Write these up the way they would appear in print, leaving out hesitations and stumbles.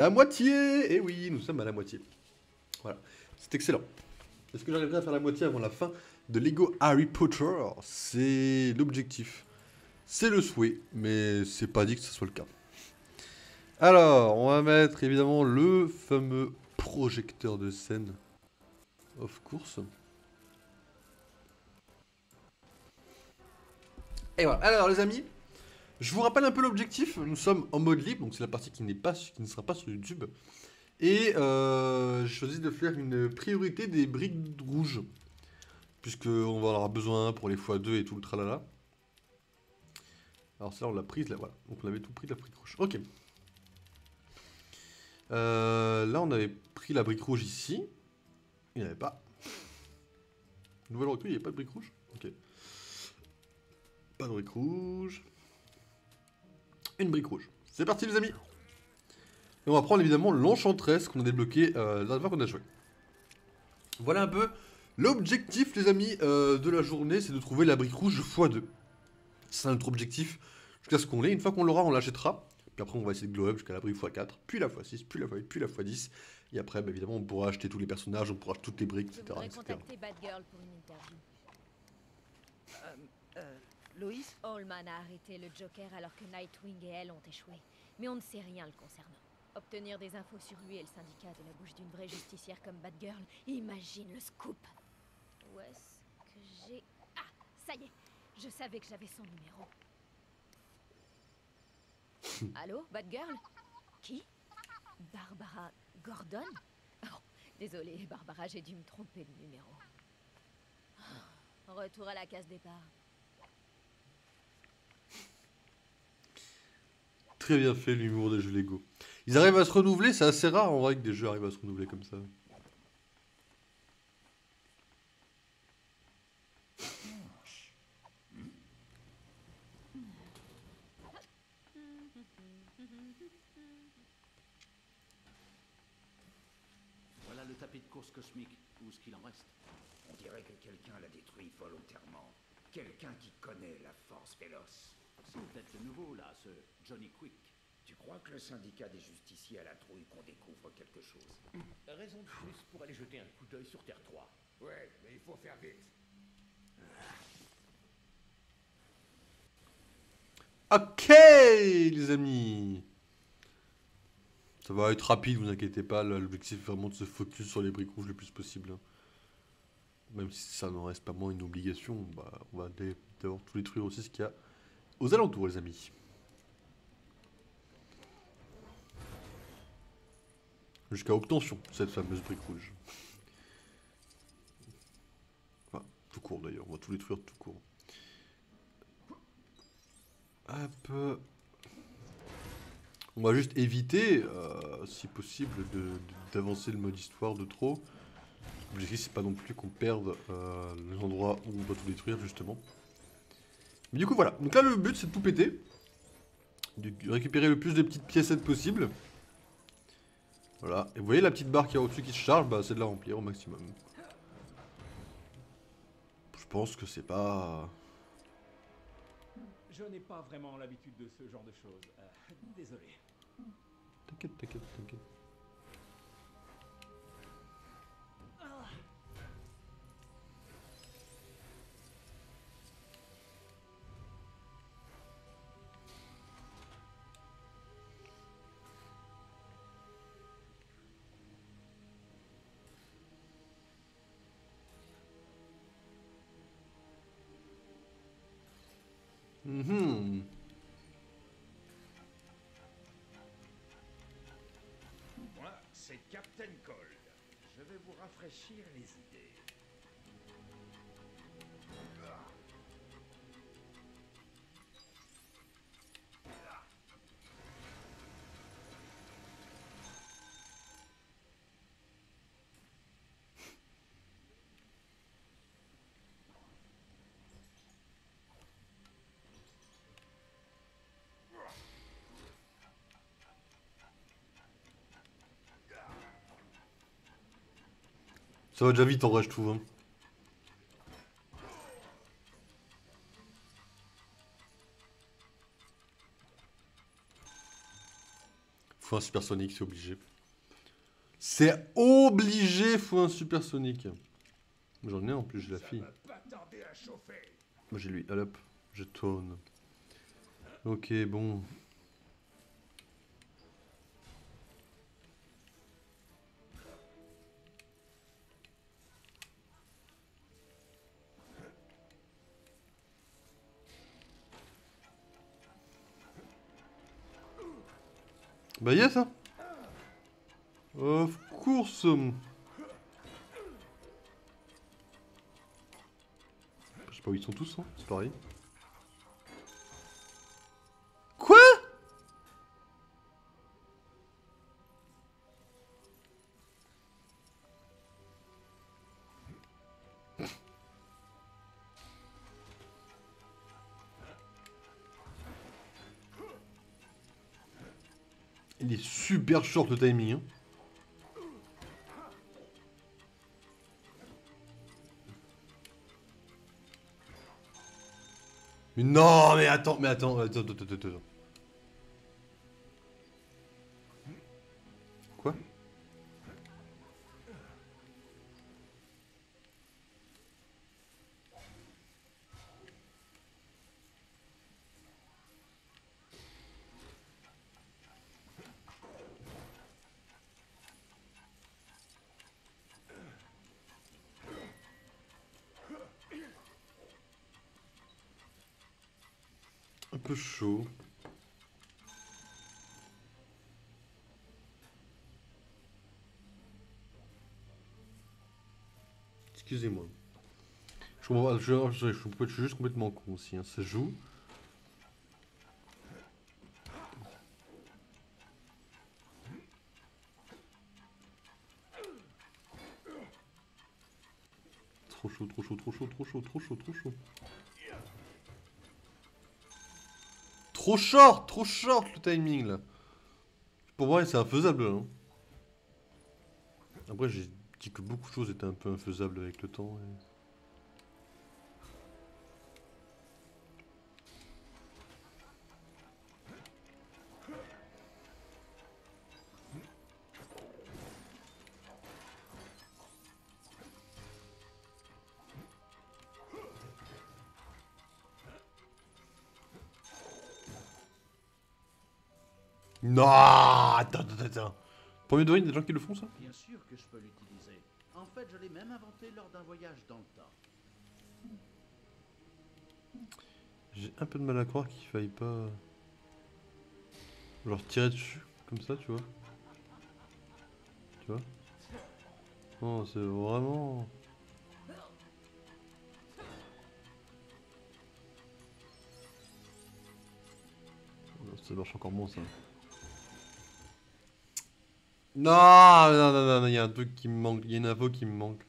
La moitié. Et oui, nous sommes à la moitié. Voilà, c'est excellent. Est-ce que j'arriverai à faire la moitié avant la fin de Lego Harry Potter? C'est l'objectif. C'est le souhait, mais c'est pas dit que ce soit le cas. Alors, on va mettre évidemment le fameux projecteur de scène. Of course. Et voilà. Alors les amis, je vous rappelle un peu l'objectif. Nous sommes en mode libre, donc c'est la partie qui ne sera pas sur YouTube. Et j'ai choisi de faire une priorité des briques rouges. Puisqu'on va en avoir besoin pour les x2 et tout le tralala. Alors ça on l'a prise là, voilà. Donc on avait tout pris de la brique rouge. Ok. Là on avait pris la brique rouge ici. Il n'y en avait pas. Nouvelle recrue, il n'y avait pas de brique rouge. Ok. Pas de brique rouge. Une brique rouge. C'est parti les amis. Et on va prendre évidemment l'enchantresse qu'on a débloqué la dernière fois qu'on a joué. Voilà un peu l'objectif les amis de la journée, c'est de trouver la brique rouge x2. C'est notre objectif jusqu'à ce qu'on l'ait. Une fois qu'on l'aura, on l'achètera. Puis après on va essayer de glow up jusqu'à la brique x4, puis la x6, puis la x8, puis la x10. Et après bah, évidemment on pourra acheter tous les personnages, on pourra acheter toutes les briques, etc. Je voudrais etc. contacter Batgirl pour une interview. Loïs? Allman a arrêté le Joker alors que Nightwing et elle ont échoué. Mais on ne sait rien le concernant. Obtenir des infos sur lui et le syndicat de la bouche d'une vraie justicière comme Batgirl, imagine le scoop. Où est-ce que j'ai... Ah, ça y est, je savais que j'avais son numéro. Allô, Batgirl? Qui? Barbara Gordon? Oh, désolée, Barbara, j'ai dû me tromper de numéro. Retour à la case départ. Très bien fait l'humour des jeux Lego. Ils arrivent à se renouveler, c'est assez rare en vrai que des jeux arrivent à se renouveler comme ça. Voilà le tapis de course cosmique. Où est-ce qu'il en reste? On dirait que quelqu'un l'a détruit volontairement. Quelqu'un qui connaît la force véloce. C'est peut-être le nouveau, là, ce Johnny Quick. Tu crois que le syndicat des justiciers a la trouille qu'on découvre quelque chose? Raison de plus pour aller jeter un coup d'œil sur Terre 3. Ouais, mais il faut faire vite. Ok les amis. Ça va être rapide, vous inquiétez pas, l'objectif est vraiment de se focus sur les briques rouges le plus possible. Même si ça n'en reste pas moins une obligation, bah, on va d'abord tout détruire aussi ce qu'il y a aux alentours les amis. Jusqu'à obtention, cette fameuse brique rouge. Enfin, tout court d'ailleurs, on va tout détruire tout court. Hop. On va juste éviter, si possible, d'avancer le mode histoire de trop. L'objectif c'est pas non plus qu'on perde les endroits où on doit tout détruire justement. Mais du coup voilà, donc là le but c'est de tout péter. De récupérer le plus de petites piécettes possible. Voilà, et vous voyez la petite barre qui est au-dessus qui se charge, bah c'est de la remplir au maximum. Je pense que c'est pas... Je n'ai pas vraiment l'habitude de ce genre de choses. Désolé. T'inquiète, t'inquiète, t'inquiète. Mhm. Moi, c'est Captain Cold. Je vais vous rafraîchir les idées. Ça va déjà vite en vrai je trouve. Hein. Faut un supersonique, c'est obligé. C'est obligé, faut un supersonique. J'en ai en plus, j'ai la fille. Moi j'ai lui, allez hop, je tourne. Ok, bon. Bah yes hein. Of course. Je sais pas où ils sont tous, hein. C'est pareil. Quoi? Il est super short le timing, hein. Mais non, mais attends, attends. Quoi? Un peu chaud. Excusez-moi. Je comprends pas, je suis juste complètement con aussi, hein. Ça joue. Trop chaud, trop chaud, trop chaud, trop chaud, trop chaud, trop chaud. Trop short le timing là. Pour moi c'est infaisable hein. Après j'ai dit que beaucoup de choses étaient un peu infaisables avec le temps. Non, attends. Premier degré, il y a des gens qui le font ça? Bien sûr que je peux l'utiliser. En fait, je l'ai même inventé lors d'un voyage dans le temps. J'ai un peu de mal à croire qu'il faille pas... genre tirer dessus, comme ça, tu vois. Tu vois? Non, c'est vraiment... Non, ça marche encore moins ça. Non, il y a un truc qui me manque, il y a une info qui me manque.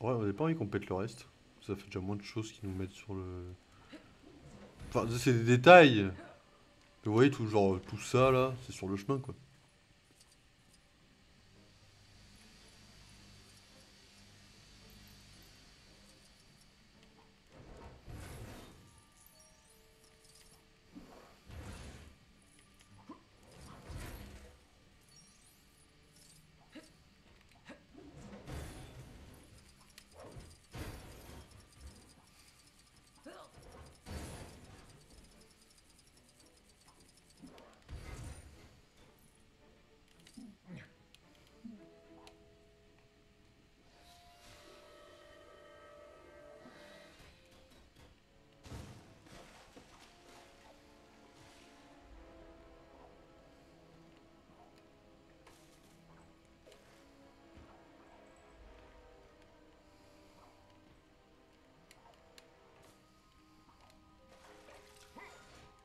Ouais, on n'a pas envie qu'on pète le reste. Ça fait déjà moins de choses qui nous mettent sur le... Enfin, c'est des détails. Vous voyez, tout, genre, tout ça là, c'est sur le chemin quoi.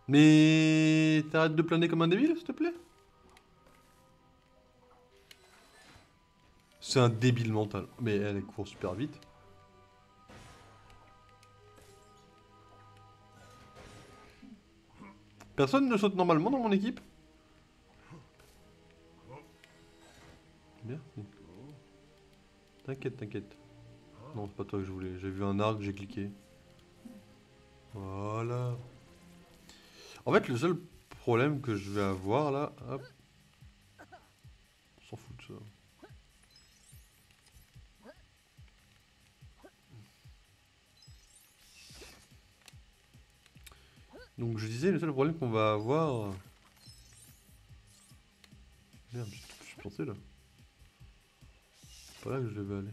Mais t'arrêtes de planer comme un débile, s'il te plaît? C'est un débile mental. Mais elle court super vite. Personne ne saute normalement dans mon équipe? Bien. T'inquiète. Non, c'est pas toi que je voulais. J'ai vu un arc, j'ai cliqué. Voilà. En fait, le seul problème que je vais avoir là... Hop. On s'en fout de ça. Donc je disais, le seul problème qu'on va avoir... Merde, je suis planté là. C'est pas là que je devais aller.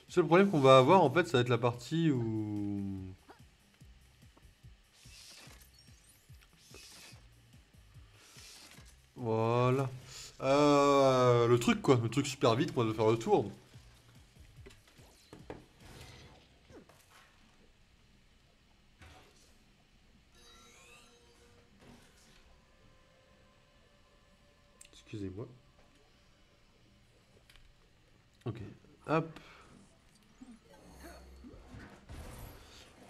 Le seul problème qu'on va avoir en fait, ça va être la partie où... Voilà. Le truc quoi, le truc super vite qu'on va faire le tour. Excusez-moi. Ok, hop.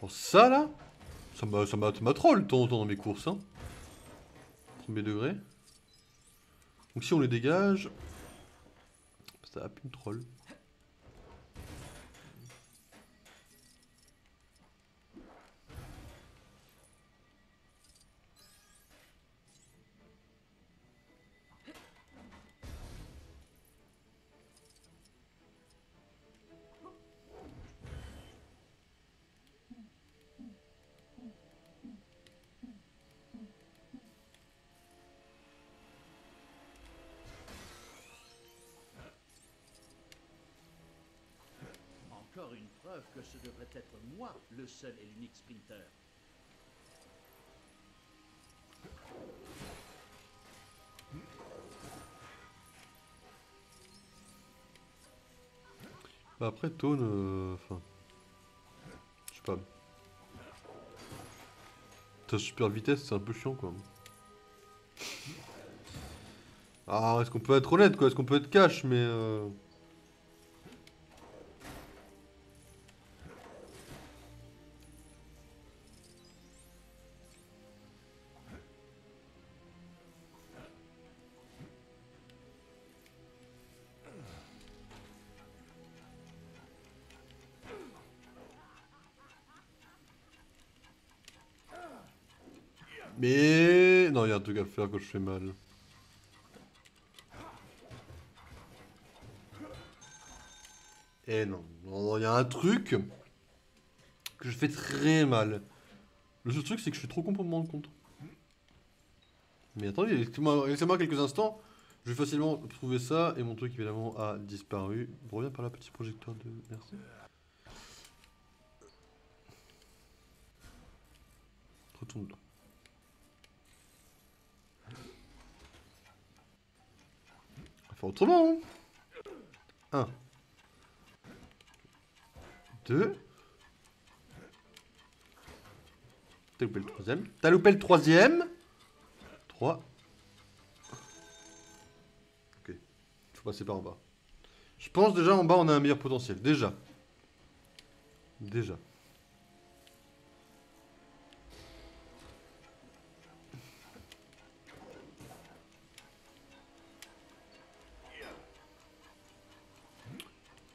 Bon, ça là, ça m'a troll de temps en temps dans mes courses. Hein. Premier degré. Donc si on les dégage, ça a plus de troll. Encore une preuve que ce devrait être moi le seul et l'unique sprinter. Bah après Tone, enfin, je sais pas. Ta super vitesse, c'est un peu chiant quoi. Ah, est-ce qu'on peut être honnête quoi? Est-ce qu'on peut être cash? Mais Mais... Non, il y a un truc à faire quand je fais mal. Eh non, il y a un truc que je fais très mal. Le seul truc, c'est que je suis trop con pour me rendre compte. Mais attendez, laissez-moi quelques instants. Je vais facilement trouver ça et mon truc évidemment a disparu. Reviens par là, petit projecteur de... Merci. Retourne là. On va faire autrement. Hein. 1. 2. T'as loupé le troisième. T'as loupé le troisième. 3. Ok. Faut passer par en bas. Je pense déjà en bas on a un meilleur potentiel. Déjà. Déjà.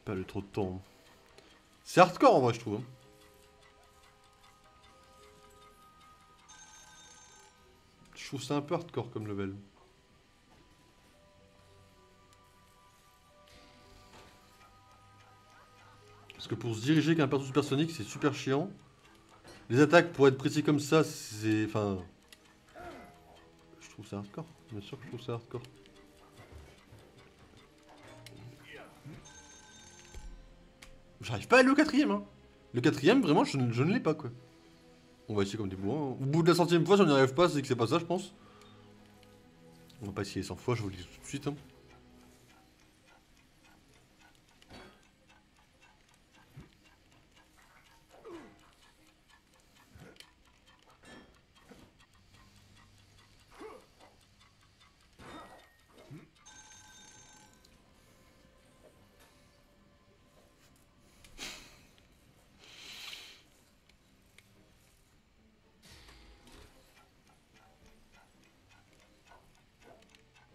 Pas le trop de temps. C'est hardcore en vrai je trouve. Hein. Je trouve ça un peu hardcore comme level. Parce que pour se diriger avec un perso supersonique, c'est super chiant. Les attaques, pour être précis comme ça, c'est... Enfin... Je trouve ça hardcore. Bien sûr que je trouve ça hardcore. J'arrive pas à aller au quatrième, hein. Le quatrième, vraiment, je ne l'ai pas, quoi. On va essayer comme des bourrins. Au bout de la centième fois, si on n'y arrive pas, c'est que c'est pas ça, je pense. On va pas essayer 100 fois, je vous le dis tout de suite. Hein.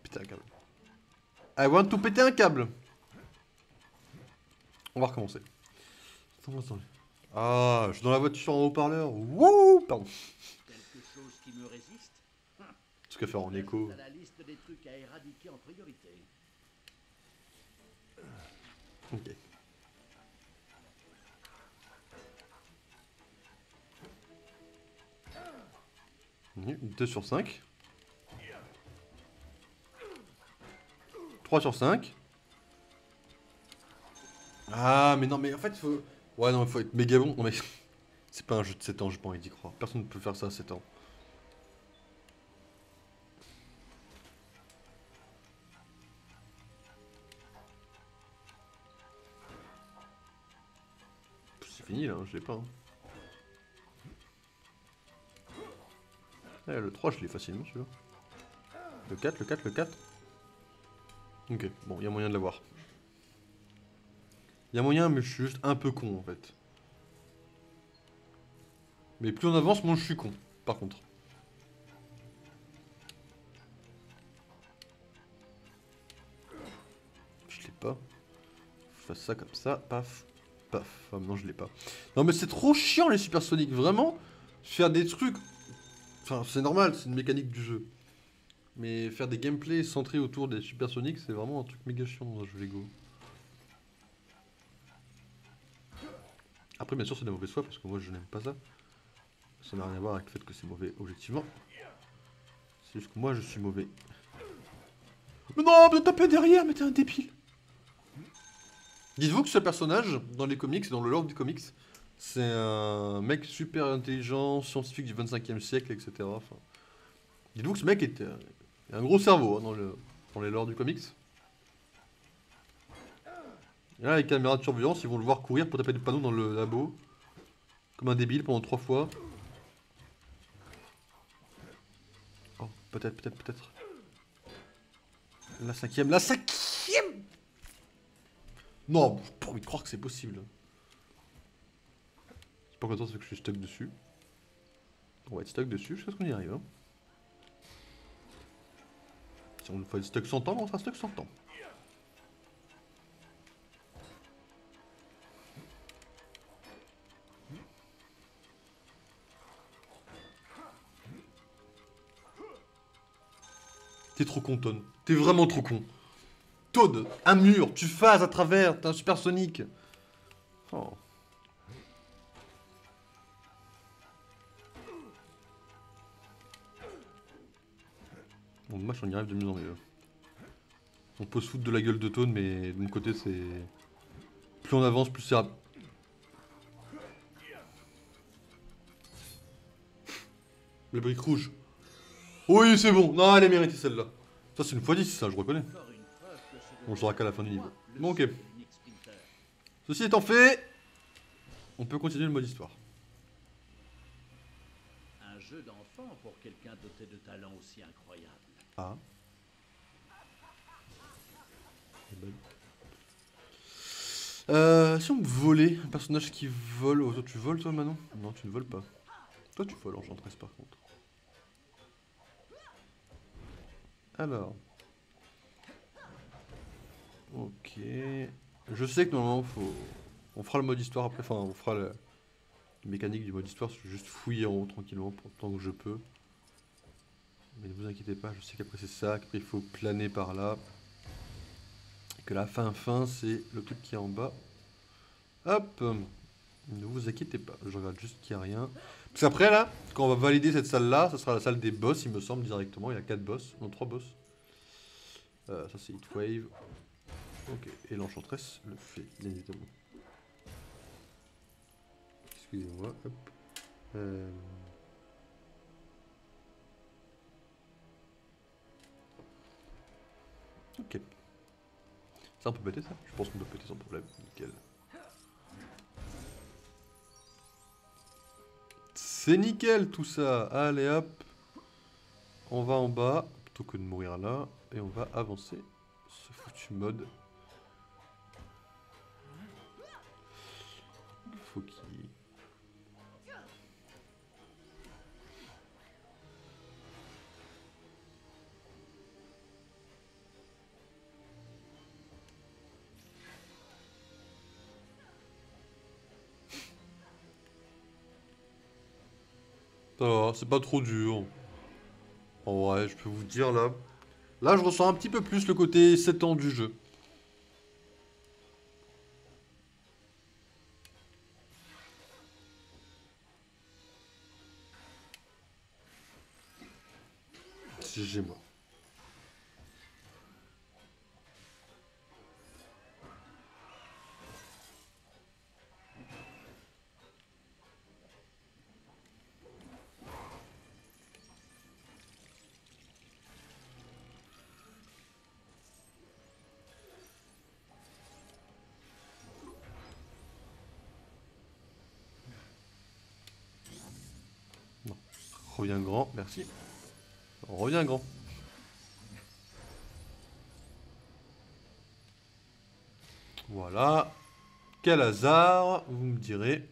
Putain, un câble. I want to péter un câble. voir comment c'est. Ah, je suis dans la voiture en haut-parleur. Wouh, pardon. Quelque chose qui me résiste? Ce qu'à faire en écho. À la liste des trucs à éradiquer en priorité. Ok. Mmh, 2 sur 5. 3 sur 5. Ah, mais non, mais en fait, faut... Ouais, non, il faut être méga bon. Non, mais... C'est pas un jeu de 7 ans, j'ai pas envie d'y croire. Personne ne peut faire ça à 7 ans. C'est fini, là, hein, je l'ai pas. Hein. Le 3, je l'ai facilement, celui-là. Le 4, le 4, le 4. Ok, bon, il y a moyen de l'avoir. Il y a moyen, mais je suis juste un peu con, en fait. Mais plus on avance, moins je suis con, par contre. Je l'ai pas. Je fasse ça comme ça, paf, paf. Ah non, je l'ai pas. Non, mais c'est trop chiant, les supersoniques, vraiment. Faire des trucs... Enfin, c'est normal, c'est une mécanique du jeu. Mais faire des gameplays centrés autour des supersoniques, c'est vraiment un truc méga chiant dans un jeu Lego. Après, bien sûr, c'est de la mauvaise foi, parce que moi, je n'aime pas ça. Ça n'a rien à voir avec le fait que c'est mauvais, objectivement. C'est juste que moi, je suis mauvais. Mais non, mais taper derrière, mais t'es un débile. Dites-vous que ce personnage, dans les comics, dans le lore du comics, c'est un mec super intelligent, scientifique du 25e siècle, etc. Enfin, dites-vous que ce mec était un gros cerveau hein, dans les lores du comics. Et là, les caméras de surveillance, ils vont le voir courir pour taper des panneaux dans le labo. Comme un débile pendant 3 fois. Oh, peut-être, peut-être, peut-être. La 5e, la 5e! Non, j'ai pas envie de croire que c'est possible. C'est pas content, c'est que je suis stuck dessus. On va être stuck dessus jusqu'à ce qu'on y arrive. Hein. Si on fait stuck 100 ans, on sera stuck 100 ans. T'es trop con, Toad. T'es vraiment trop con. Toad, un mur, tu phases à travers, t'es un supersonique. Oh. Bon, dommage, on y arrive de mieux en mieux. On peut se foutre de la gueule de Toad, mais de mon côté, c'est... Plus on avance, plus c'est... Les briques rouges. Oui, c'est bon. Non, elle est méritée celle-là. Ça, c'est une x10, ça, je reconnais. On le saura qu'à la fin du niveau. Bon, ok. Ceci étant fait, on peut continuer le mode histoire. Un jeu d'enfant pour quelqu'un doté de talents aussi incroyables. Ah. Si on me volait, un personnage qui vole... Oh, toi, tu voles, toi, Manon? Non, tu ne voles pas. Toi, tu voles, Enchantress, par contre. Alors... Ok... Je sais que normalement, faut... On fera le mode histoire après, enfin, on fera la mécanique du mode histoire, je vais juste fouiller en haut tranquillement, pour tant que je peux. Mais ne vous inquiétez pas, je sais qu'après c'est ça, qu'après il faut planer par là. Et que la fin, c'est le truc qui est en bas. Hop! Ne vous inquiétez pas, je regarde juste qu'il n'y a rien. Parce qu'après là, quand on va valider cette salle là, ça sera la salle des boss, il me semble directement. Il y a 4 boss, non 3 boss. Ça c'est Heatwave. Ok, et l'Enchantress le fait, bien évidemment. Excusez-moi, hop. Ok. Ça on peut péter ça? Je pense qu'on peut péter sans problème, nickel. C'est nickel tout ça. Allez hop. On va en bas, plutôt que de mourir là. Et on va avancer ce foutu mode. Il faut qu'il... Ça va, c'est pas trop dur. En vrai, je peux vous dire là. Là, je ressens un petit peu plus le côté 7 ans du jeu. GG moi. Reviens grand, merci. Reviens grand. Voilà. Quel hasard, vous me direz.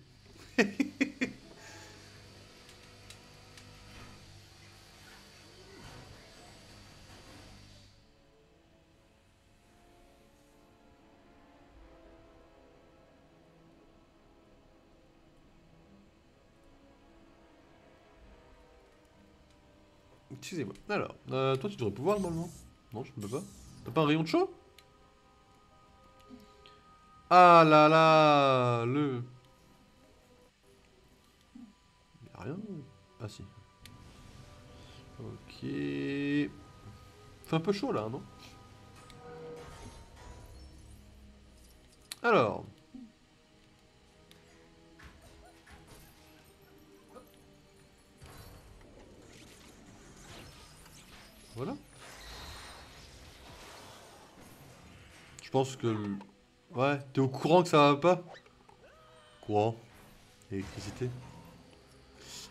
Excusez-moi. Alors, toi tu devrais pouvoir normalement. Non, je ne peux pas. T'as pas un rayon de chaud? Ah là là, le... Y'a rien. Ah si. Ok. Fait un peu chaud là, non? Alors. Voilà. Je pense que... Ouais, t'es au courant que ça va pas? Courant. Électricité.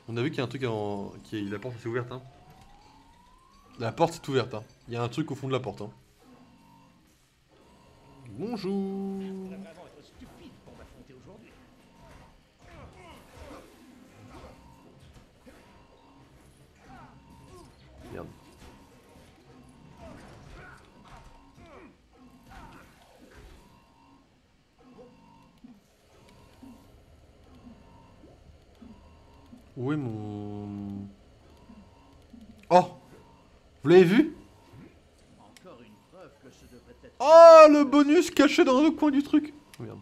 On a vu qu'il y a un truc en... La porte est ouverte, hein. La porte est ouverte, hein. Il y a un truc au fond de la porte, hein. Bonjour. Va vraiment être stupide pour m'affronter aujourd'hui. Merde. Où est mon... Oh! Vous l'avez vu? Encore une preuve que ce devrait être... Oh! Le bonus caché dans le coin du truc! Oh, merde.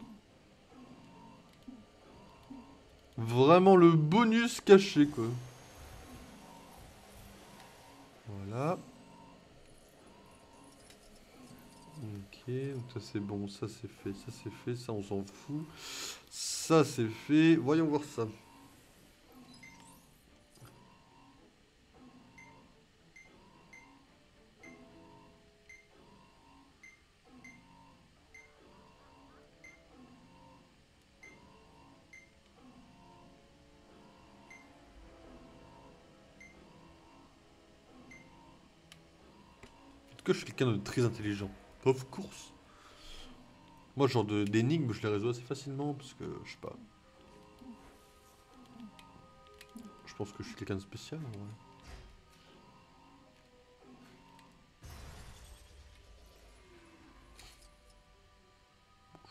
Vraiment le bonus caché, quoi. Voilà. Ok, donc ça c'est bon, ça c'est fait, ça on s'en fout. Ça c'est fait, voyons voir ça. En tout cas, je suis quelqu'un de très intelligent. Of course. Moi, ce genre d'énigmes, je les résous assez facilement parce que, je sais pas. Je pense que je suis quelqu'un de spécial en vrai.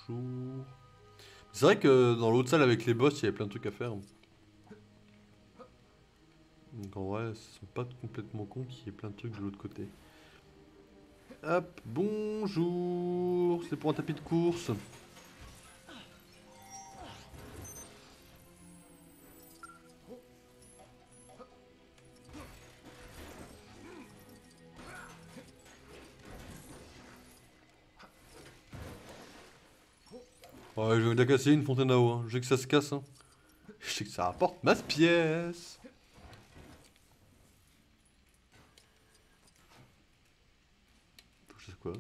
Bonjour. C'est vrai que dans l'autre salle avec les boss, il y avait plein de trucs à faire. Donc en vrai, ce sont pas complètement cons qu'il y ait plein de trucs de l'autre côté. Hop, bonjour. C'est pour un tapis de course. Ouais, je vais la casser une fontaine à eau. Hein. Je sais que ça se casse. Hein. Je sais que ça rapporte ma pièce. Je sais quoi.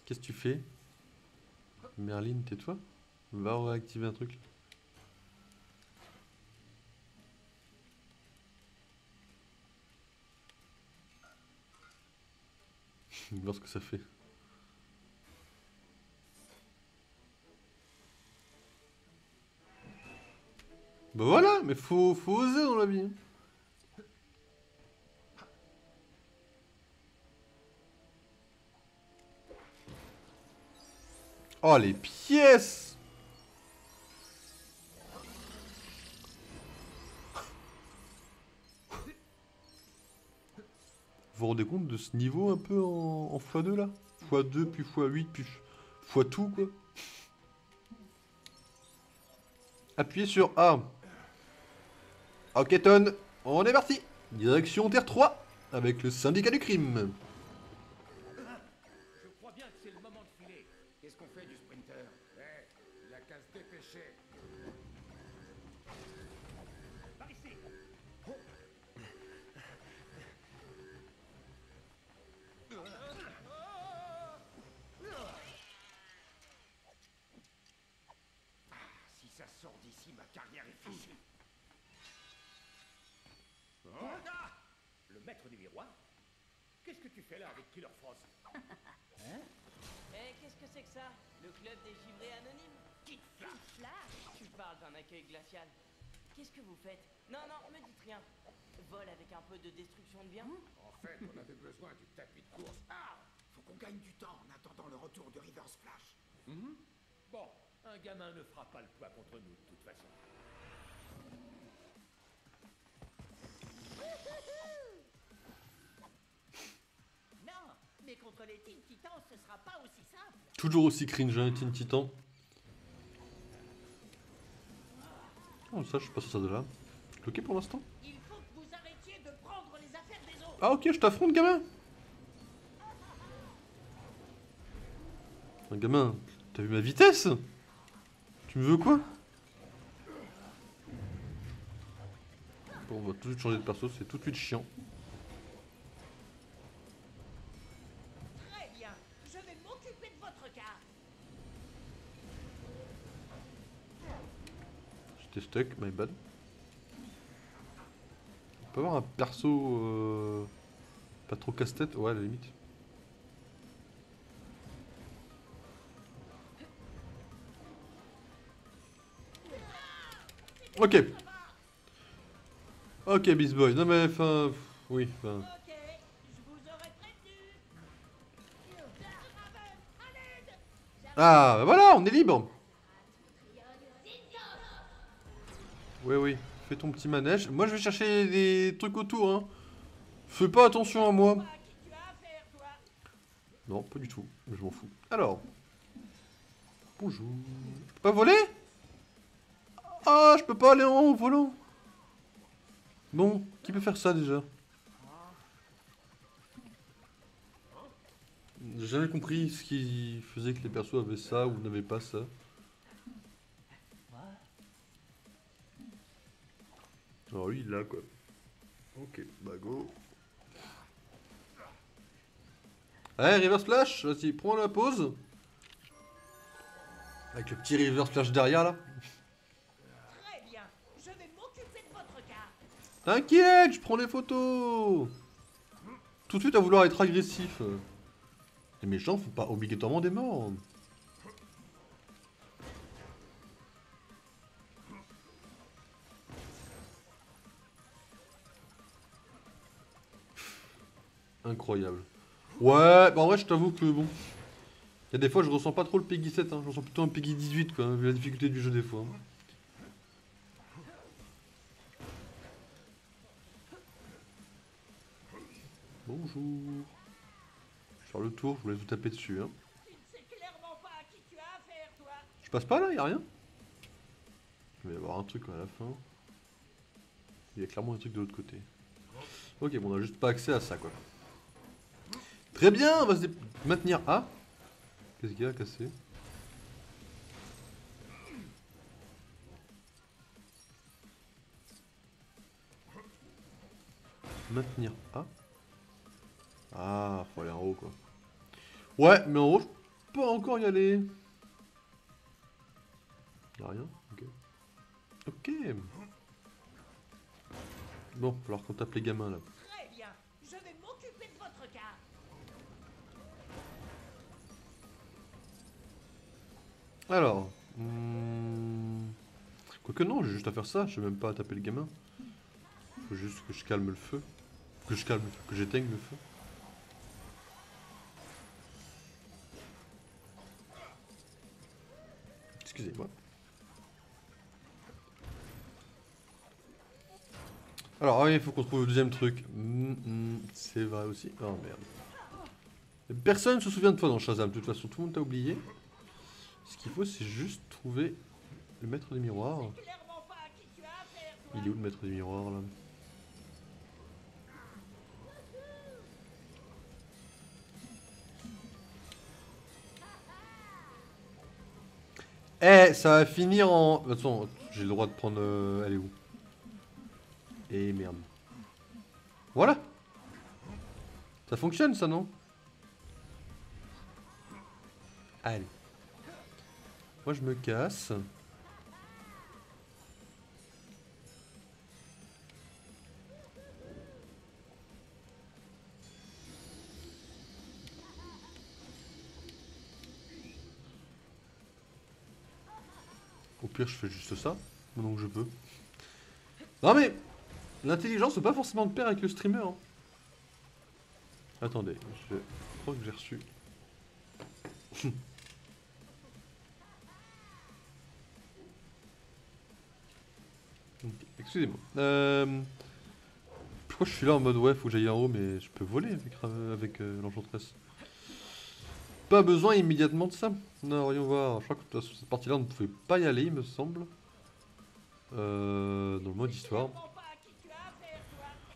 Qu'est-ce que tu fais? Merlin, tais-toi. Va réactiver un truc. Voir ce que ça fait. Bah voilà, mais faut oser dans la vie. Hein. Oh, les pièces! Vous vous rendez compte de ce niveau un peu en x2 là? x2, puis x8, puis x tout quoi. Appuyez sur A. Ok, Ton, on est parti. Direction Terre 3, avec le syndicat du crime. Je crois bien que c'est le moment de filer. Qu'est-ce qu'on fait du sprinter? Il a qu'à se dépêcher. Par ici. Si ça sort d'ici, ma carrière est fichue. Ah, le maître du miroir? Qu'est-ce que tu fais là avec Killer Frost? Qu'est-ce que c'est que ça? Le club des givrés anonymes? Kid Flash. Tu parles d'un accueil glacial. Qu'est-ce que vous faites? Non, me dites rien. Vol avec un peu de destruction de biens? En fait, on avait besoin du tapis de course. Ah, faut qu'on gagne du temps en attendant le retour de River Splash. Bon, un gamin ne fera pas le poids contre nous, de toute façon. Non, mais contre les Teen Titans, ce sera pas aussi simple. Toujours aussi cringe, hein, Teen Titan. Oh, ça, je suis passé ça de là. Ok pour l'instant. Il faut que vous arrêtiez de prendre les affaires des autres. Ah ok, je t'affronte, gamin. Un gamin, t'as vu ma vitesse? Tu me veux quoi? Bon, on va tout de suite changer de perso, c'est tout de suite chiant. Très bien, je vais m'occuper de votre cas. J'étais stuck, my bad. On peut avoir un perso pas trop casse-tête? Ouais, à la limite. Ok. Ok, Beast Boy. Non mais, enfin... Oui, enfin... Ok, je vous aurais prévenu. Ah, bah voilà, on est libre. Oui, oui. Fais ton petit manège. Moi, je vais chercher des trucs autour, hein. Fais pas attention à moi. À qui tu as affaire, toi? Non, pas du tout. Je m'en fous. Alors. Bonjour. Je peux pas voler? Ah, je peux pas aller en haut volant. Bon, qui peut faire ça déjà? J'ai jamais compris ce qui faisait que les persos avaient ça ou n'avaient pas ça. Alors lui, il l'a quoi. Ok, bah go. Allez, River Splash, vas-y, prends la pause. Avec le petit River Splash derrière là. Très bien, je vais m'occuper de votre cas. T'inquiète, je prends les photos. Tout de suite à vouloir être agressif. Les méchants font pas obligatoirement des morts. Incroyable. Ouais, bah en vrai je t'avoue que bon. Il y a des fois je ressens pas trop le Peggy 7, hein. Je ressens plutôt un Peggy 18 quoi, vu la difficulté du jeu des fois. Hein. Bonjour. Je vais faire le tour, je voulais vous taper dessus. Hein. Tu ne sais clairement pas à qui tu as affaire, toi. Je passe pas là, y'a rien. Il va y avoir un truc à la fin. Il y a clairement un truc de l'autre côté. Ok, bon on a juste pas accès à ça quoi. Très bien, on va se maintenir A. Qu'est-ce qu'il y a à casser? Maintenir A. Ah, faut aller en haut quoi. Ouais, mais en haut, je peux encore y aller. Y'a rien? Ok. Ok. Bon, va falloir qu'on tape les gamins là. Très bien, je vais m'occuper de votre cas. Alors. Quoique non, j'ai juste à faire ça, je sais même pas à taper le gamin. Faut juste que je calme le feu. Que je calme, que j'éteigne le feu. Excusez-moi. Alors, ah, il faut qu'on trouve le deuxième truc. C'est vrai aussi. Oh merde. Personne ne se souvient de toi dans Shazam. De toute façon, tout le monde t'a oublié. Ce qu'il faut, c'est juste trouver le maître des miroirs. Il est où le maître des miroirs là? Eh, ça va finir en... Attends, j'ai le droit de prendre... Elle est où? Et merde. Voilà. Ça fonctionne ça, non? Allez. Moi je me casse. Au pire je fais juste ça. Maintenant que je peux. Non mais l'intelligence ne peut pas forcément de pair avec le streamer. Hein. Attendez, je crois que j'ai reçu. Excusez-moi. Pourquoi je suis là en mode ouais, faut que j'aille en haut, mais je peux voler avec l'enchantresse. Pas besoin immédiatement de ça. Non, voyons voir. Je crois que de toute façon, cette partie-là, on ne pouvait pas y aller, il me semble. Dans le mode histoire.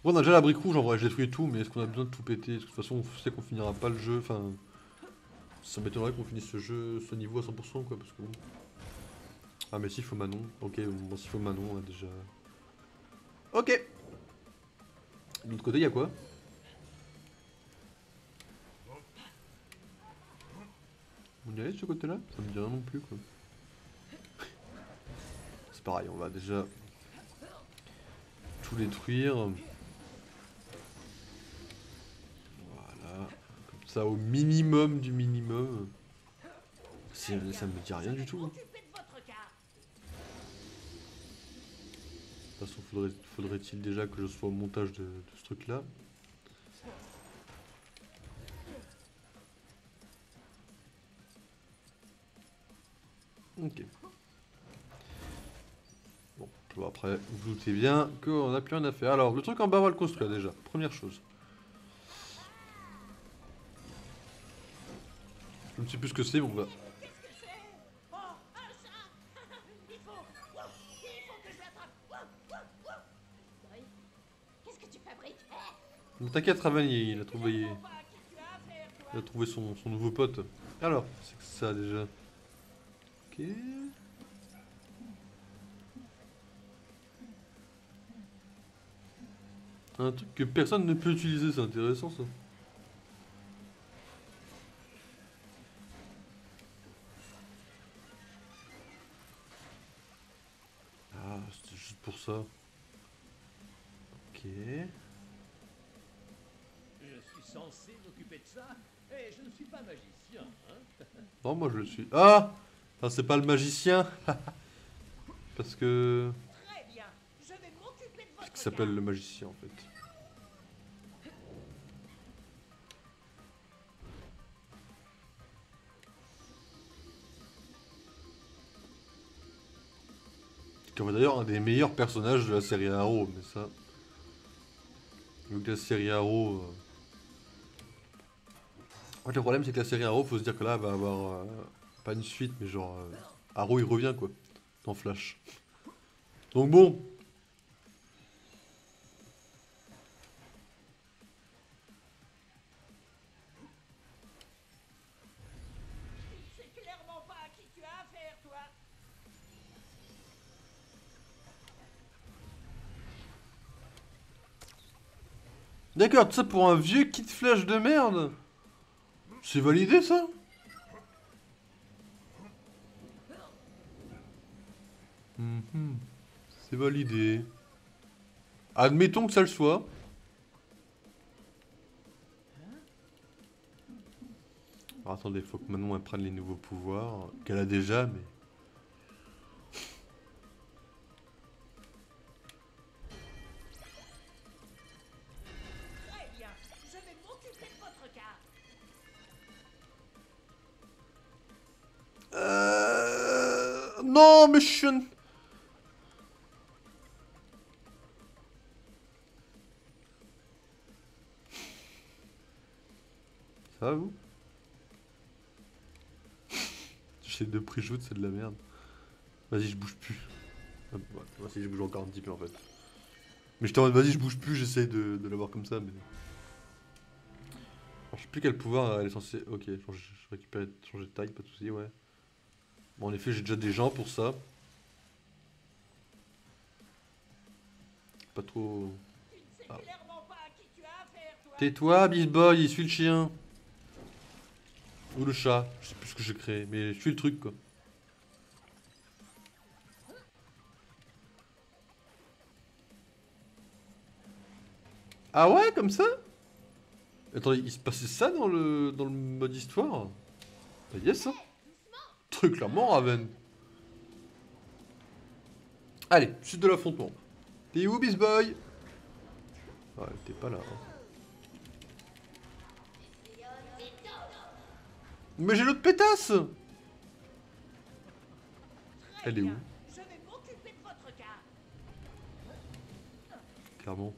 Bon, on a déjà la brique rouge, en vrai, j'ai détruit tout, mais est-ce qu'on a besoin de tout péter? Parce que de toute façon, on sait qu'on finira pas le jeu. Enfin, ça m'étonnerait qu'on finisse ce niveau à 100%, quoi, parce que bon. Ah, mais s'il faut Manon. Ok, bon, s'il faut Manon, on a déjà. Ok. De l'autre côté, il y a quoi? On y allait de ce côté-là? Ça me dit rien non plus, quoi. C'est pareil, on va déjà tout détruire. Voilà. Comme ça, au minimum du minimum. Ça me dit rien du tout. Hein. De toute façon, faudrait-il déjà que je sois au montage de ce truc-là. Ok. Bon, après, vous doutez bien qu'on n'a plus rien à faire. Alors, le truc en bas, on va le construire déjà. Première chose. Je ne sais plus ce que c'est, mais on va... Ne t'inquiète, Ravani, il a trouvé son nouveau pote. Alors, c'est que ça déjà. Ok. Un truc que personne ne peut utiliser, c'est intéressant ça. Ah, c'était juste pour ça. Ok. Je suis censé m'occuper de ça, et je ne suis pas magicien, hein. Non, moi je le suis. Ah! Enfin, c'est pas le magicien. Parce que... Très bien, je vais m'occuper de Parce votre qu'il s'appelle le magicien en fait. Qui est d'ailleurs un des meilleurs personnages de la série Arrow, mais ça... Vu que la série Arrow... En fait, le problème c'est que la série Arrow, faut se dire que là, elle va avoir... pas une suite, mais genre... Arrow il revient quoi, dans Flash. Donc bon... C'est clairement pas à qui tu as affaire, toi. D'accord, tout ça pour un vieux kit Flash de merde. C'est validé ça? C'est validé. Admettons que ça le soit. Alors, attendez, faut que Manon elle prenne les nouveaux pouvoirs qu'elle a déjà, mais... Non, mais je suis un... Ça va, vous? J'essaie de pré-shoot, c'est de la merde. Vas-y, je bouge plus. Ah, ouais, si, je bouge encore un petit peu, en fait. Mais j'étais en mode, vas-y, je bouge plus, j'essaie de l'avoir comme ça, mais... Alors, je sais plus quel pouvoir elle est censée... Ok, je récupère, changer de taille, pas de soucis, ouais. Bon, en effet, j'ai déjà des gens pour ça. Pas trop... Ah. Tais-toi, Bisboy, il suit le chien. Ou le chat, je sais plus ce que j'ai créé, mais je suis le truc, quoi. Ah ouais, comme ça? Attendez, il se passait ça dans le mode histoire? Bah yes, hein. Très clairement, Raven. Allez, suite de l'affrontement. T'es où, Bisboy? Ah, t'es pas là. Hein. Mais j'ai l'autre pétasse! Elle est où? Je vais m'occuper de votre cas. Clairement.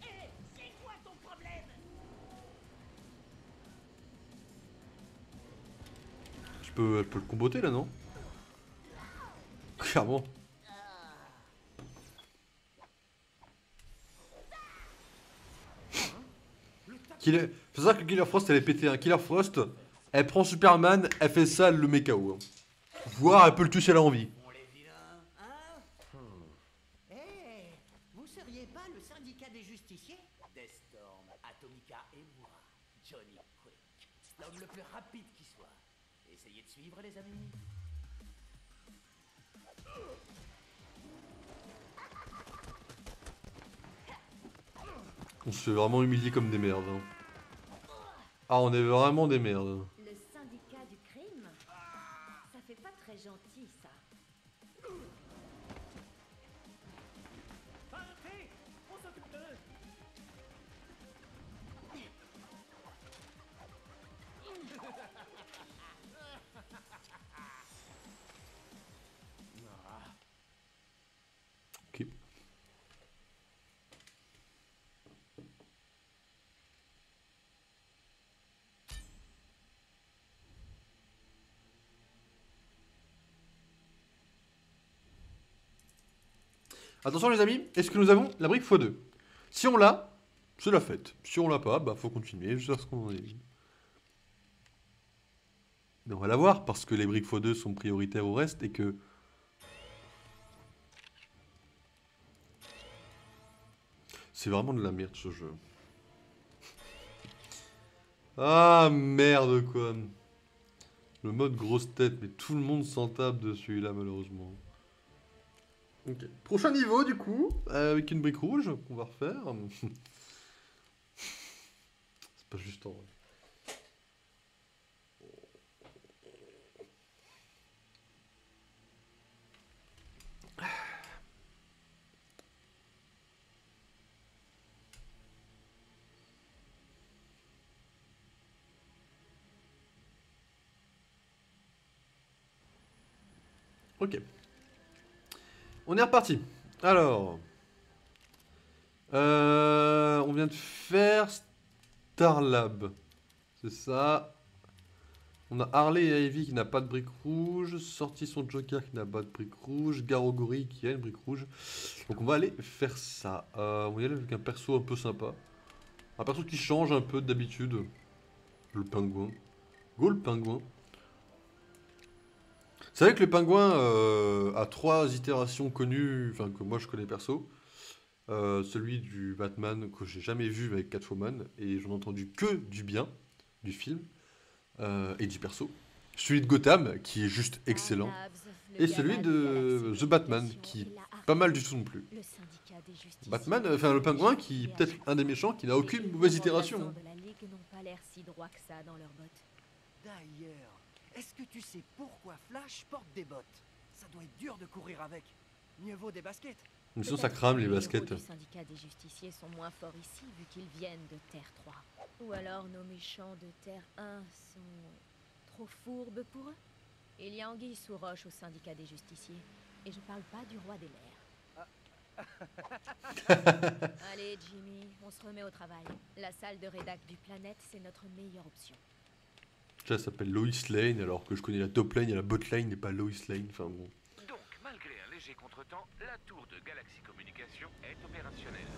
C'est quoi ton problème? Elle peut le comboter là, non? Clairement. Faut savoir que Killer Frost elle est pété. Hein. Killer Frost, elle prend Superman, elle fait ça, elle le met KO. Hein. Voire elle peut le tuer si elle a envie. On les vilains, hein? Eh, vous seriez pas le syndicat des justiciers? Deathstorm, Atomica et moi, Johnny Quick, l'homme le plus rapide qui soit. Essayez de suivre, les amis. On se fait vraiment humilier comme des merdes. Hein. Ah, on est vraiment des merdes. Le syndicat du crime? Ça fait pas très gentil, ça. Ok. Attention les amis, est-ce que nous avons la brique x2? Si on l'a, c'est la fête. Si on l'a pas, bah faut continuer jusqu'à ce qu'on en ait. Mais on va l'avoir parce que les briques x2 sont prioritaires au reste et que... C'est vraiment de la merde ce jeu. Ah merde quoi. Le mode grosse tête, mais tout le monde s'en tape de celui-là malheureusement. Ok. Prochain niveau du coup, avec une brique rouge qu'on va refaire. C'est pas juste en vrai. Ok. On est reparti. Alors. On vient de faire Starlab. C'est ça. On a Harley et Ivy qui n'a pas de brique rouge. Sorti son Joker qui n'a pas de brique rouge. Garogori qui a une brique rouge. Donc on va aller faire ça. On va y aller avec un perso un peu sympa. Un perso qui change un peu d'habitude. Le pingouin. Go le pingouin. C'est vrai que le pingouin a 3 itérations connues, enfin que moi je connais perso. Celui du Batman que j'ai jamais vu avec Catwoman et j'en ai entendu que du bien du film et du perso. Celui de Gotham qui est juste excellent. Et celui de The Batman qui est pas mal du tout non plus. Batman, enfin le pingouin qui est peut-être un des méchants qui n'a aucune mauvaise itération. Hein. D'ailleurs, est-ce que tu sais pourquoi Flash porte des bottes? Ça doit être dur de courir avec. Mieux vaut des baskets. Mais sinon ça crame les baskets. Les syndicats des justiciers sont moins forts ici vu qu'ils viennent de Terre 3. Ou alors nos méchants de Terre 1 sont trop fourbe pour eux? Il y a anguille sous roche au syndicat des justiciers. Et je parle pas du roi des mers. Allez, Jimmy, on se remet au travail. La salle de rédac du Planète, c'est notre meilleure option. Ça s'appelle Lois Lane, alors que je connais la top lane et la bot lane n'est pas Lois Lane. Enfin bon. Donc, malgré un léger contretemps, la tour de Galaxy Communication est opérationnelle.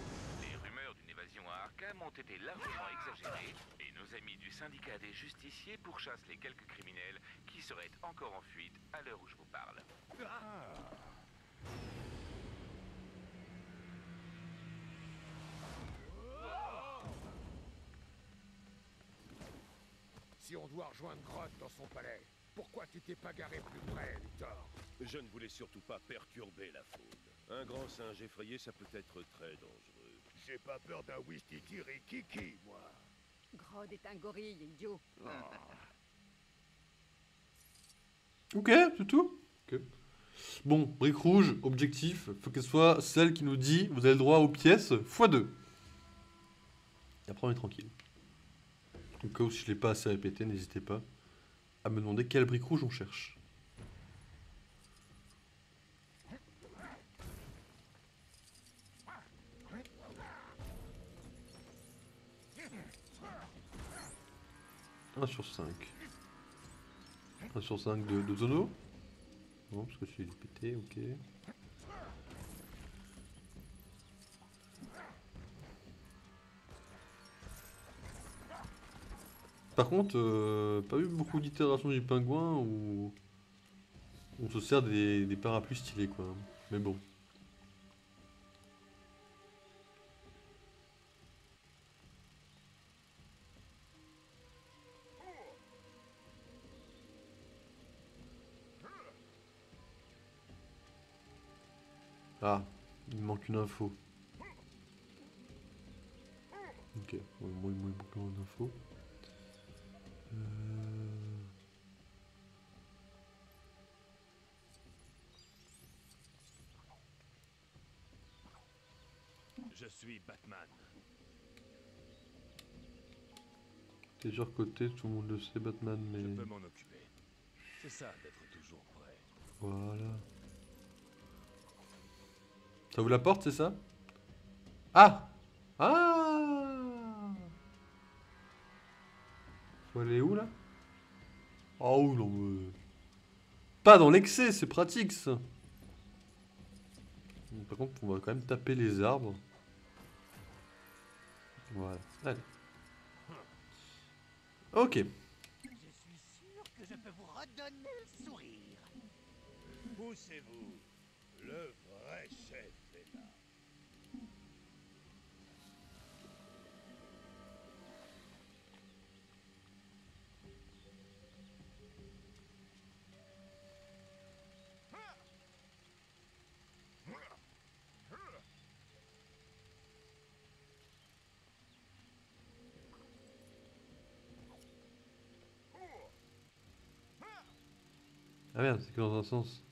Les rumeurs d'une évasion à Arkham ont été largement exagérées, et nos amis du syndicat des justiciers pourchassent les quelques criminels qui seraient encore en fuite à l'heure où je vous parle. Si on doit rejoindre Grodd dans son palais, pourquoi tu t'es pas garé plus près, Victor? Je ne voulais surtout pas perturber la faune. Un grand singe effrayé, ça peut être très dangereux. J'ai pas peur d'un Wistiti Rikiki, moi. Grodd est un gorille, idiot. Ok, c'est tout. Ok. Bon, brique rouge, objectif, faut qu'elle soit celle qui nous dit vous avez le droit aux pièces x2. Et après on est tranquille. Au cas où si je l'ai pas assez répété, n'hésitez pas à me demander quelle brique rouge on cherche. Un sur 5. 1 sur 5 de Zono. Non, parce que celui-là est pété, ok. Par contre, pas eu beaucoup d'itérations du pingouin où on se sert des parapluies stylés quoi. Mais bon. Ah, il me manque une info. Ok, moi il me manque une info. Je suis Batman. T'es sur côté, tout le monde le sait, Batman, mais... Je peux m'en occuper. C'est ça d'être toujours prêt. Voilà. Ça ouvre la porte, c'est ça? Ah! Ah! Faut aller où, là? Oh, non, mais... Pas dans l'excès, c'est pratique, ça. Par contre, on va quand même taper les arbres. Voilà. Allez. Ok. Je suis sûr que je peux vous redonner le sourire. Poussez-vous. Le vrai chef est là. Ah merde, c'est que dans un sens.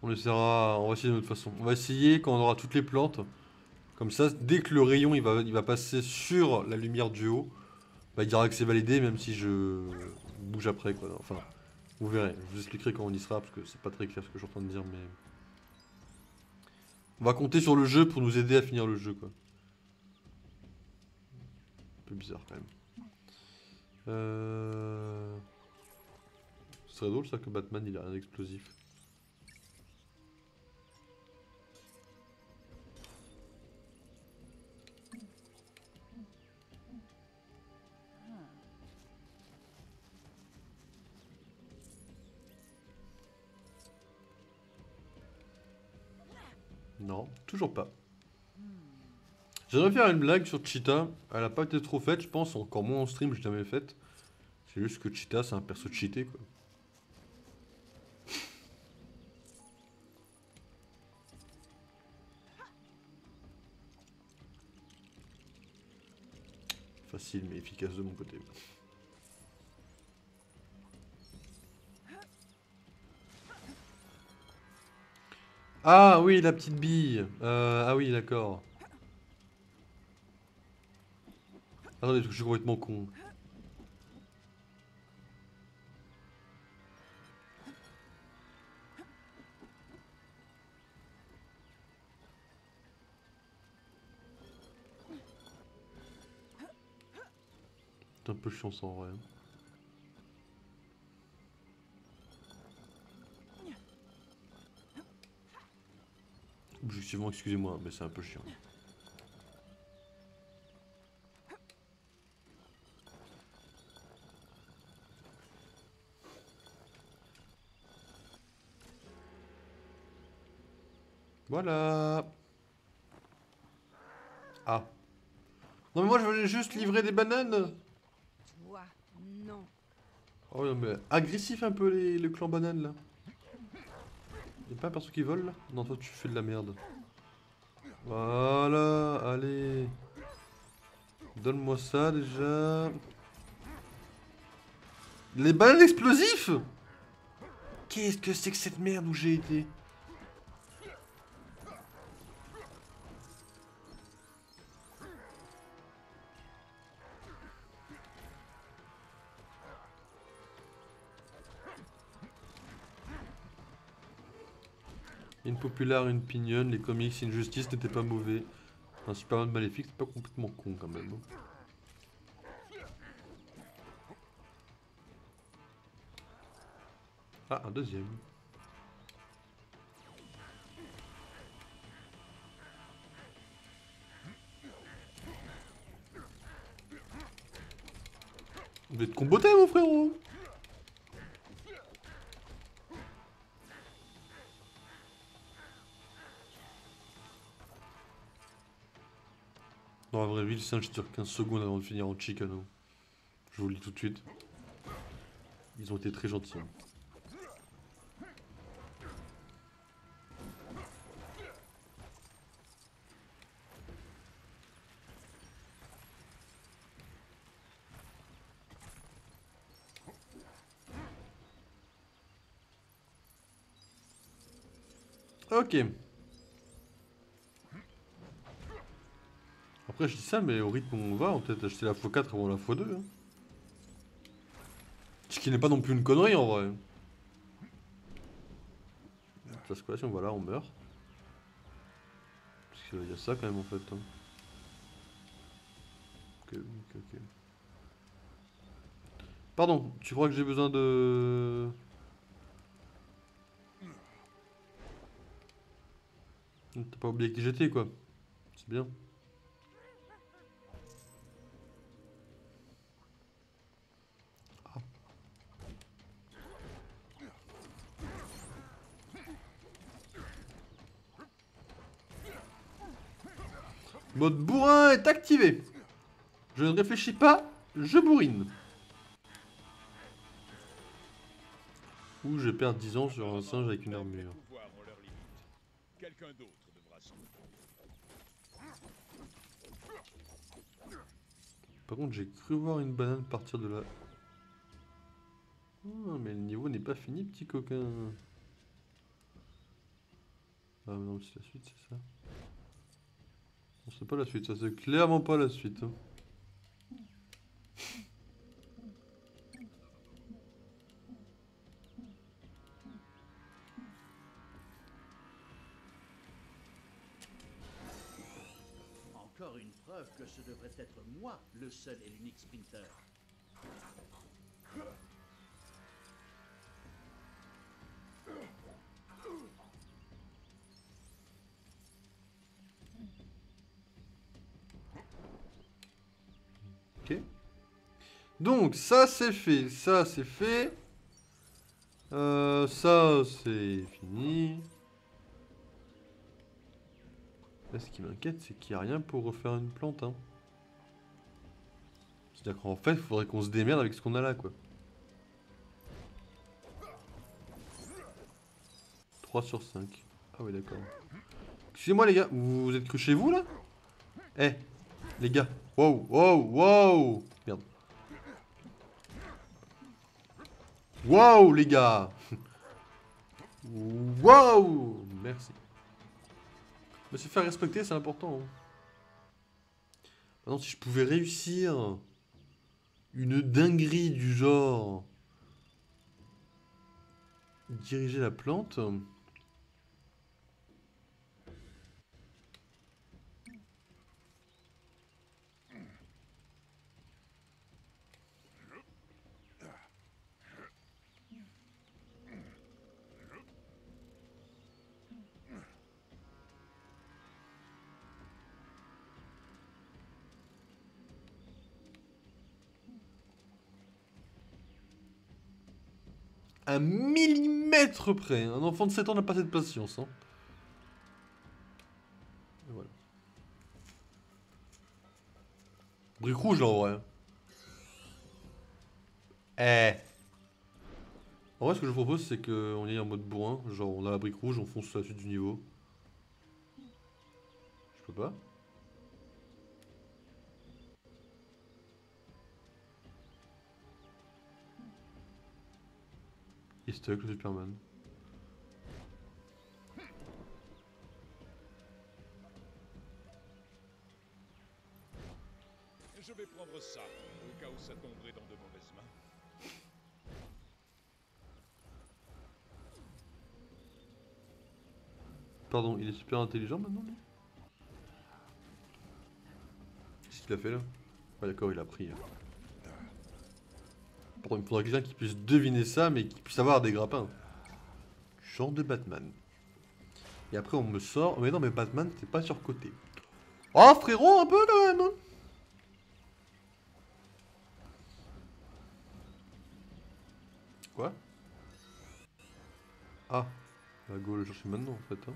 On essaiera, on va essayer de toute façon. On va essayer quand on aura toutes les plantes. Comme ça, dès que le rayon il va passer sur la lumière du haut, bah, il dira que c'est validé même si je bouge après quoi. Enfin, vous verrez. Je vous expliquerai quand on y sera parce que c'est pas très clair ce que je suis en train de dire mais... On va compter sur le jeu pour nous aider à finir le jeu quoi. Un peu bizarre quand même. Ce serait drôle ça que Batman il a rien d'explosif. Non, toujours pas. J'aimerais faire une blague sur Cheetah. Elle a pas été trop faite, je pense. Encore moins en stream, j'ai jamais faite. C'est juste que Cheetah, c'est un perso cheaté, quoi. Facile mais efficace de mon côté. Ah oui, la petite bille. Ah oui, d'accord. Attendez, parce que je suis complètement con. C'est un peu chiant ça en vrai. Objectivement, excusez-moi, mais c'est un peu chiant. Voilà. Ah. Non mais moi je voulais juste livrer des bananes. Toi, non. Oh non mais agressif un peu le clan banane là. Y'a pas un perso qui vole là? Non toi tu fais de la merde. Voilà, allez. Donne-moi ça déjà. Les bananes explosifs? Qu'est-ce que c'est que cette merde où j'ai été? Une populaire, une pignonne, les comics, Injustice n'était pas mauvais. Un Superman maléfique, c'est pas complètement con quand même. Ah, un deuxième. Vous êtes comboté mon frérot. Dans la vraie vie, le singe dure 15 secondes avant de finir en Chicano. Je vous le dis tout de suite. Ils ont été très gentils. Ok. Après je dis ça mais au rythme où on va, on peut peut-être acheter la x4 avant la x2 hein. Ce qui n'est pas non plus une connerie en vrai. Ça se passe, voilà, on meurt. Parce qu'il y a ça quand même en fait. Hein. Ok. Pardon, tu crois que j'ai besoin de... T'as pas oublié qui j'étais quoi. C'est bien. Ah. Mode bourrin est activé. Je ne réfléchis pas, je bourrine. Ou je perds 10 ans sur un singe avec une armure. Quelqu'un d'autre devra s'en occuper. Par contre, j'ai cru voir une banane partir de là. Ah, mais le niveau n'est pas fini, petit coquin. Ah non, c'est la suite, c'est ça. Non, c'est pas la suite, ça c'est clairement pas la suite. Hein. Encore une preuve que ce devrait être moi, le seul et l'unique sprinter. Ok. Donc, ça c'est fait, ça c'est fait. Ça c'est fini. Là, ce qui m'inquiète, c'est qu'il n'y a rien pour refaire une plante. Hein. C'est-à-dire qu'en fait, il faudrait qu'on se démerde avec ce qu'on a là, quoi. 3 sur 5. Ah ouais, d'accord. Excusez-moi, les gars, vous êtes que chez vous, là? Eh, les gars. Wow, wow, wow. Merde. Wow, les gars. Wow. Merci. Mais se faire respecter, c'est important. Hein. Maintenant, si je pouvais réussir une dinguerie du genre diriger la plante. Un millimètre près. Un enfant de 7 ans n'a pas cette patience. Hein. Et voilà. Brique rouge là en vrai. Eh. En vrai ce que je propose c'est qu'on y aille en mode bourrin. Genre on a la brique rouge, on fonce la suite du niveau. Je peux pas. Il stuck le Superman. Je vais prendre ça, au cas où ça tomberait dans de mauvaises mains. Pardon, il est super intelligent maintenant lui? Qu'est-ce qu'il a fait là? Ouais d'accord, il a pris. Pardon, il me faudrait quelqu'un qui puisse deviner ça, mais qui puisse avoir des grappins. Genre de Batman. Et après on me sort... Mais non mais Batman c'est pas surcoté. Oh frérot un peu quand même hein. Quoi? Ah, bah go le chercher maintenant en fait. Hein.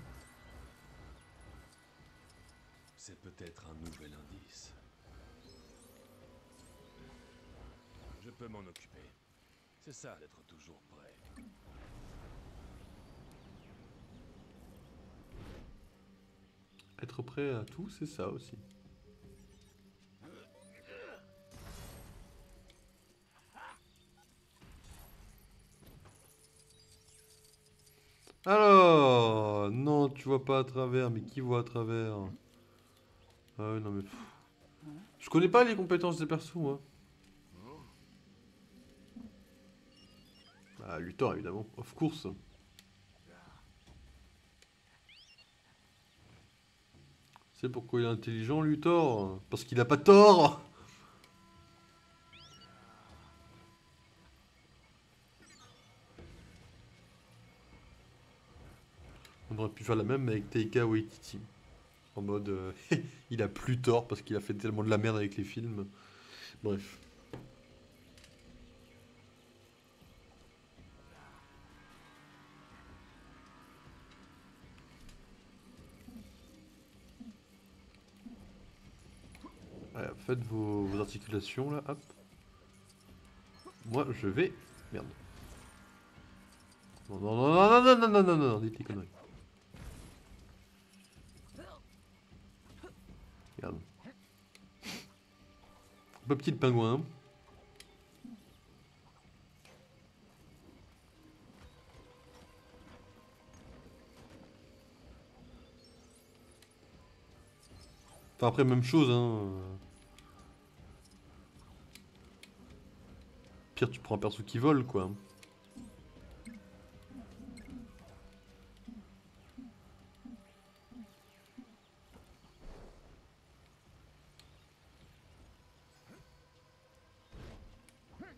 C'est peut-être un nouvel indice. Je peux m'en occuper. C'est ça d'être toujours prêt. Être prêt à tout, c'est ça aussi. Alors, non, tu vois pas à travers, mais qui voit à travers? Ah ouais, non mais... Je connais pas les compétences des persos, moi. Ah, Luthor, évidemment. Of course. C'est pourquoi il est intelligent, Luthor? Parce qu'il a pas tort. On aurait pu faire la même avec Taika Waititi. En mode, il a plus tort parce qu'il a fait tellement de la merde avec les films. Bref. Voilà, faites vos articulations là, hop. Moi je vais... Merde. Non, non, non, non, non, non, non, non, non, non, dites les conneries. Regarde. Un peu petit le pingouin. Enfin après même chose hein. Pire tu prends un perso qui vole quoi.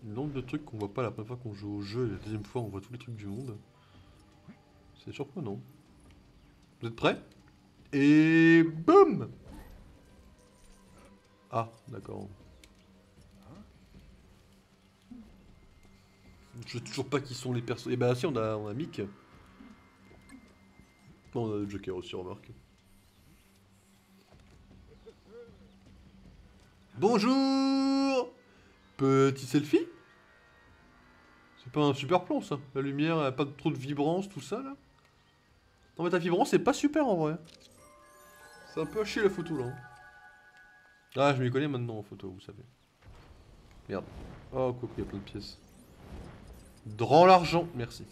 Le nombre de trucs qu'on voit pas la première fois qu'on joue au jeu et la deuxième fois on voit tous les trucs du monde. C'est surprenant. Vous êtes prêts? Et boum! Ah, d'accord. Je sais toujours pas qui sont les persos. Et bah si, on a Mick. Non, on a le Joker aussi, remarque. Bonjour. Petit selfie. C'est pas un super plan ça. La lumière, elle a pas trop de vibrance, tout ça là. Non mais ta vibrance c'est pas super en vrai. C'est un peu à chier la photo là. Ah je m'y connais maintenant en photo, vous savez. Merde. Oh coucou, il y a plein de pièces. Dans l'argent, merci.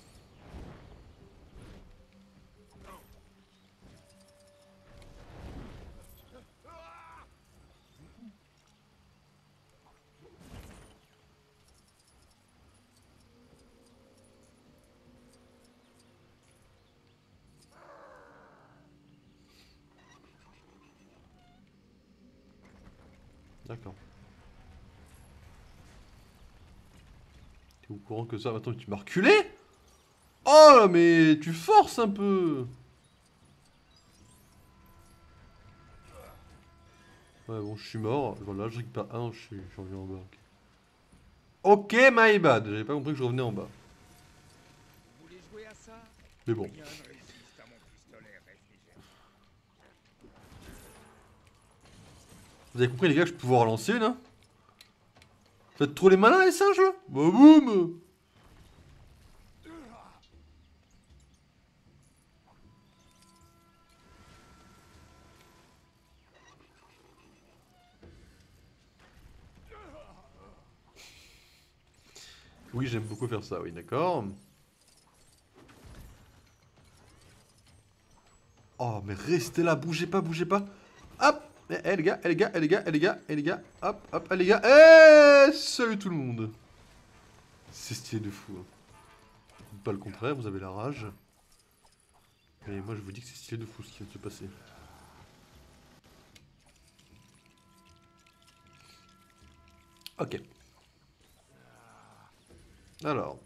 D'accord. T'es au courant que ça? Attends, tu m'as reculé? Oh, mais tu forces un peu. Ouais, bon, je suis mort. Voilà, je rig pas un, je reviens en bas. Ok, my bad. J'avais pas compris que je revenais en bas. Mais bon. Vous avez compris les gars que je peux pouvoir relancer une, hein? Faites trop les malins les singes là? Bah boum! Oui, j'aime beaucoup faire ça, oui, d'accord. Oh, mais restez là, bougez pas, bougez pas. Hop! Eh les gars, eh les gars, eh les gars, eh les gars, eh les gars, hop, hop, eh les gars, eh salut tout le monde! C'est stylé de fou. Hein. Pas le contraire, vous avez la rage. Mais moi je vous dis que c'est stylé de fou ce qui vient de se passer. Ok. Alors.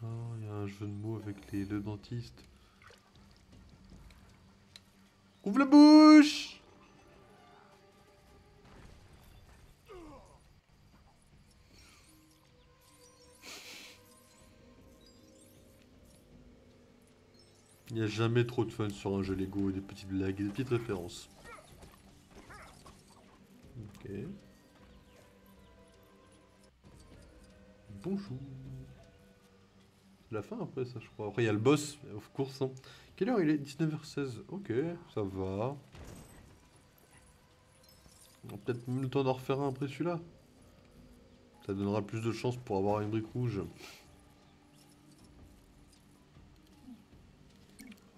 Oh, il y a un jeu de mots avec les deux dentistes. Ouvre la bouche! Il n'y a jamais trop de fun sur un jeu Lego, des petites blagues et des petites références. Ok. Bonjour. C'est la fin après ça je crois. Après il y a le boss, of course. Hein. Quelle heure il est? 19h16. Ok, ça va. On a peut-être même le temps d'en refaire un après celui-là. Ça donnera plus de chance pour avoir une brique rouge.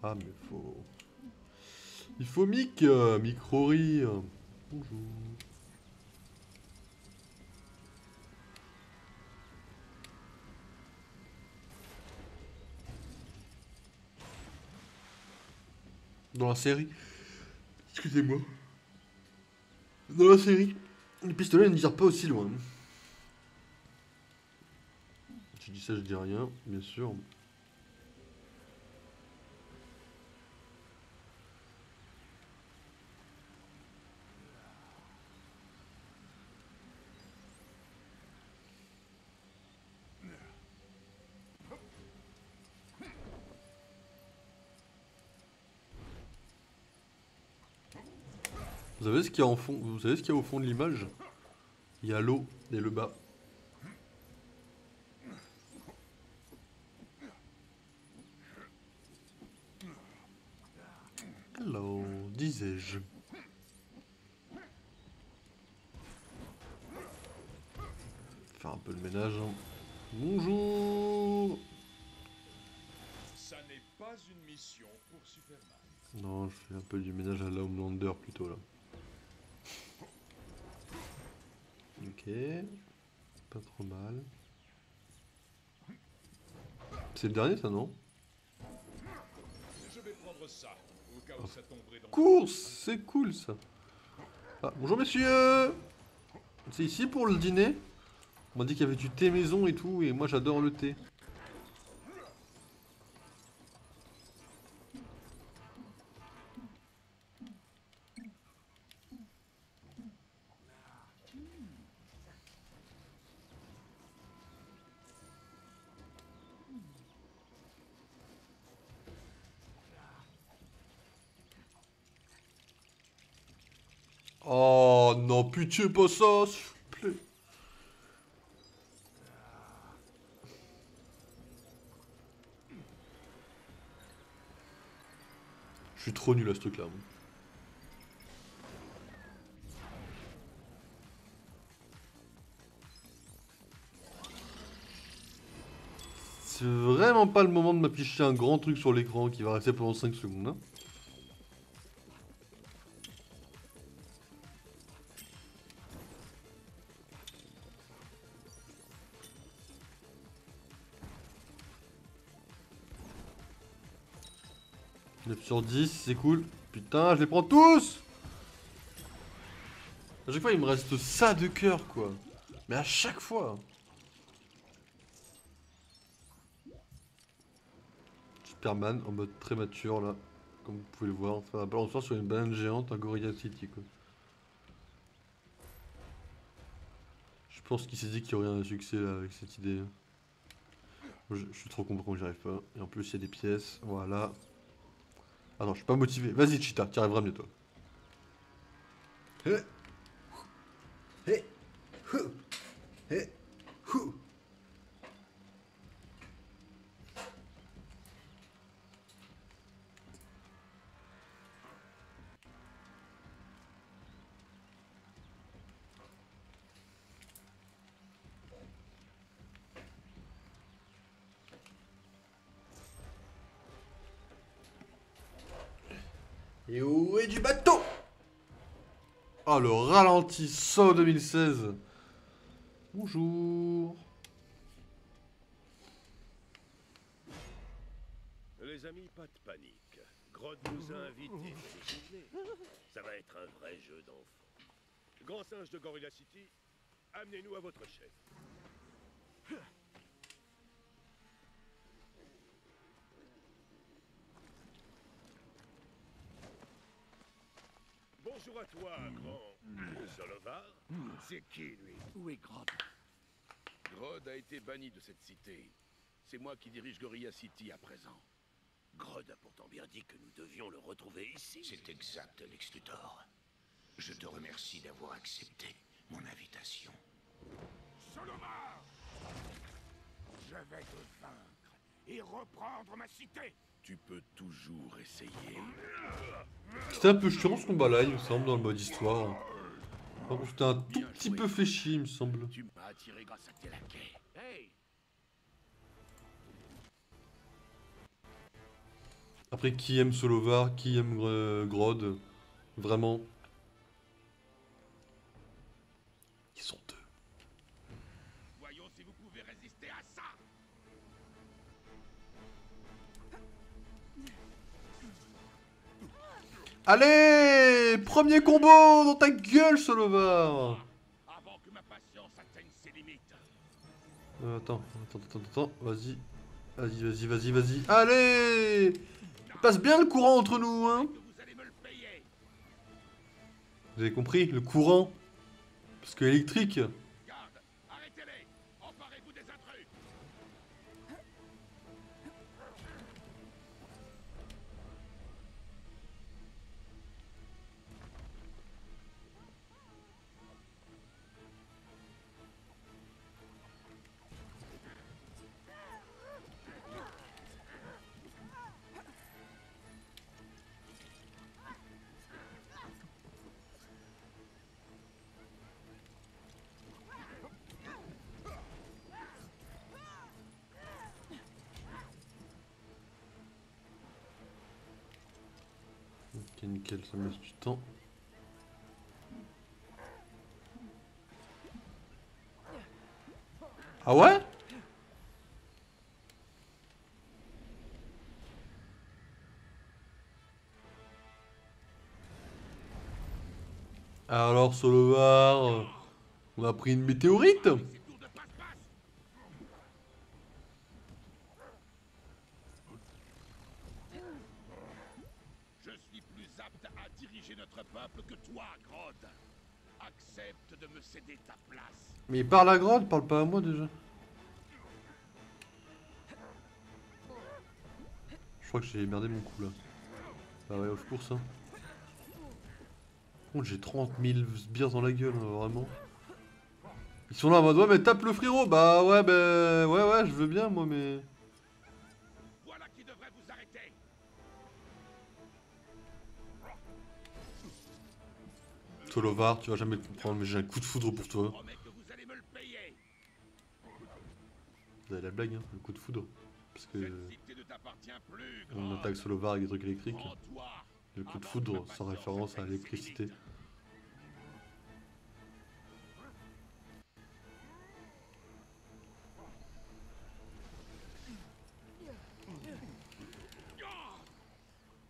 Ah mais faut... Il faut micro-rire. Bonjour. Dans la série. Excusez-moi. Dans la série, les pistolets ne tirent pas aussi loin. Je dis ça, je dis rien, bien sûr. Vous savez ce qu'il y a en fond? Vous savez ce qu'il y a au fond de l'image? Il y a l'eau et le bas. Hello, disais-je. Faire un peu le ménage. Hein. Bonjour. Ça n'est pas une mission pour Superman. Non, je fais un peu du ménage à la Homelander plutôt là. Ok. Pas trop mal. C'est le dernier ça, non? Je vais prendre ça, au cas où ça tomberait dans... Course, c'est cool ça. Ah, bonjour messieurs. C'est ici pour le dîner? On m'a dit qu'il y avait du thé maison et tout, et moi j'adore le thé. Oh non, pitié, pas ça, s'il vous plaît. Je suis trop nul à ce truc-là. C'est vraiment pas le moment de m'afficher un grand truc sur l'écran qui va rester pendant 5 secondes. Hein. Sur 10, c'est cool. Putain, je les prends tous! À chaque fois, il me reste ça de cœur, quoi. Mais à chaque fois. Superman en mode très mature, là. Comme vous pouvez le voir. Enfin, un balançoire sur une banane géante, un Gorilla City, quoi. Je pense qu'il s'est dit qu'il y aurait un succès, là, avec cette idée. Je suis trop content que j'y arrive pas. Et en plus, il y a des pièces. Voilà. Attends, je suis pas motivé. Vas-y, Cheetah, tu arriveras mieux, toi. Hé. Hé. Hou. Hé. Hou. Et où est du bateau? Oh, le ralenti saut 2016. Bonjour. Les amis, pas de panique. Grodd nous a invités. Vous vous souvenez? Ça va être un vrai jeu d'enfant. Grand singe de Gorilla City, amenez-nous à votre chef. Bonjour à toi, grand Solovar. C'est qui, lui? Où est Grodd? Grodd a été banni de cette cité. C'est moi qui dirige Gorilla City à présent. Grodd a pourtant bien dit que nous devions le retrouver ici. C'est exact, Lex Luthor. Je te remercie d'avoir accepté mon invitation. Solovar! Je vais te vaincre et reprendre ma cité. Tu peux toujours essayer. C'était un peu chiant ce combat-là, il me semble, dans le mode histoire. Par contre, c'était un tout petit peu fléchi, il me semble. Tu m'as attiré grâce à tes laquais. Hey! Après, qui aime Solovar, qui aime Grodd? Vraiment. Ils sont deux. Voyons si vous pouvez résister à ça. Allez! Premier combo dans ta gueule, Solovar! Avant que ma patience atteigne ses limites. Attends. Vas-y. Vas-y. Allez! Il passe bien le courant entre nous, hein? Vous avez compris? Le courant. Parce que électrique. Garde, arrêtez-les. Emparez-vous des intrus. Ok, nickel, ça me laisse du temps. Ah ouais? Alors, Solovar, on a pris une météorite. Je suis plus apte à diriger notre peuple que toi, Grodd. Accepte de me céder ta place. Mais il parle à Grodd, parle pas à moi déjà. Je crois que j'ai merdé mon coup là. Bah ouais, of course. Hein. Par contre, j'ai 30 000 sbires dans la gueule, hein, vraiment. Ils sont là en mode ouais, mais tape le frérot. Bah ouais, ouais, je veux bien moi, mais. Voilà qui devrait vous arrêter. Solovar, tu vas jamais le comprendre, mais j'ai un coup de foudre pour toi. Vous avez la blague, hein, le coup de foudre. Parce que. On attaque Solovar avec des trucs électriques. Le coup de foudre, sans référence à l'électricité.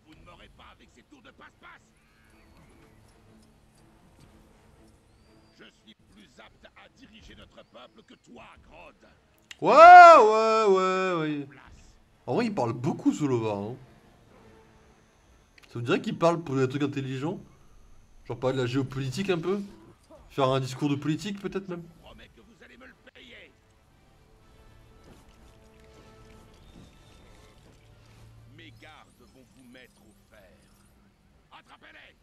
Vous ne m'aurez pas avec ces tours de passe-passe. Je suis plus apte à diriger notre peuple que toi, Grodd. Ouais. En vrai, il parle beaucoup, Solovar. Hein. Ça vous dirait qu'il parle pour des trucs intelligents? Genre parler de la géopolitique un peu? Faire un discours de politique peut-être même? Promets que vous allez me le payer. Mes gardes vont vous mettre au fer. Attrapez-les.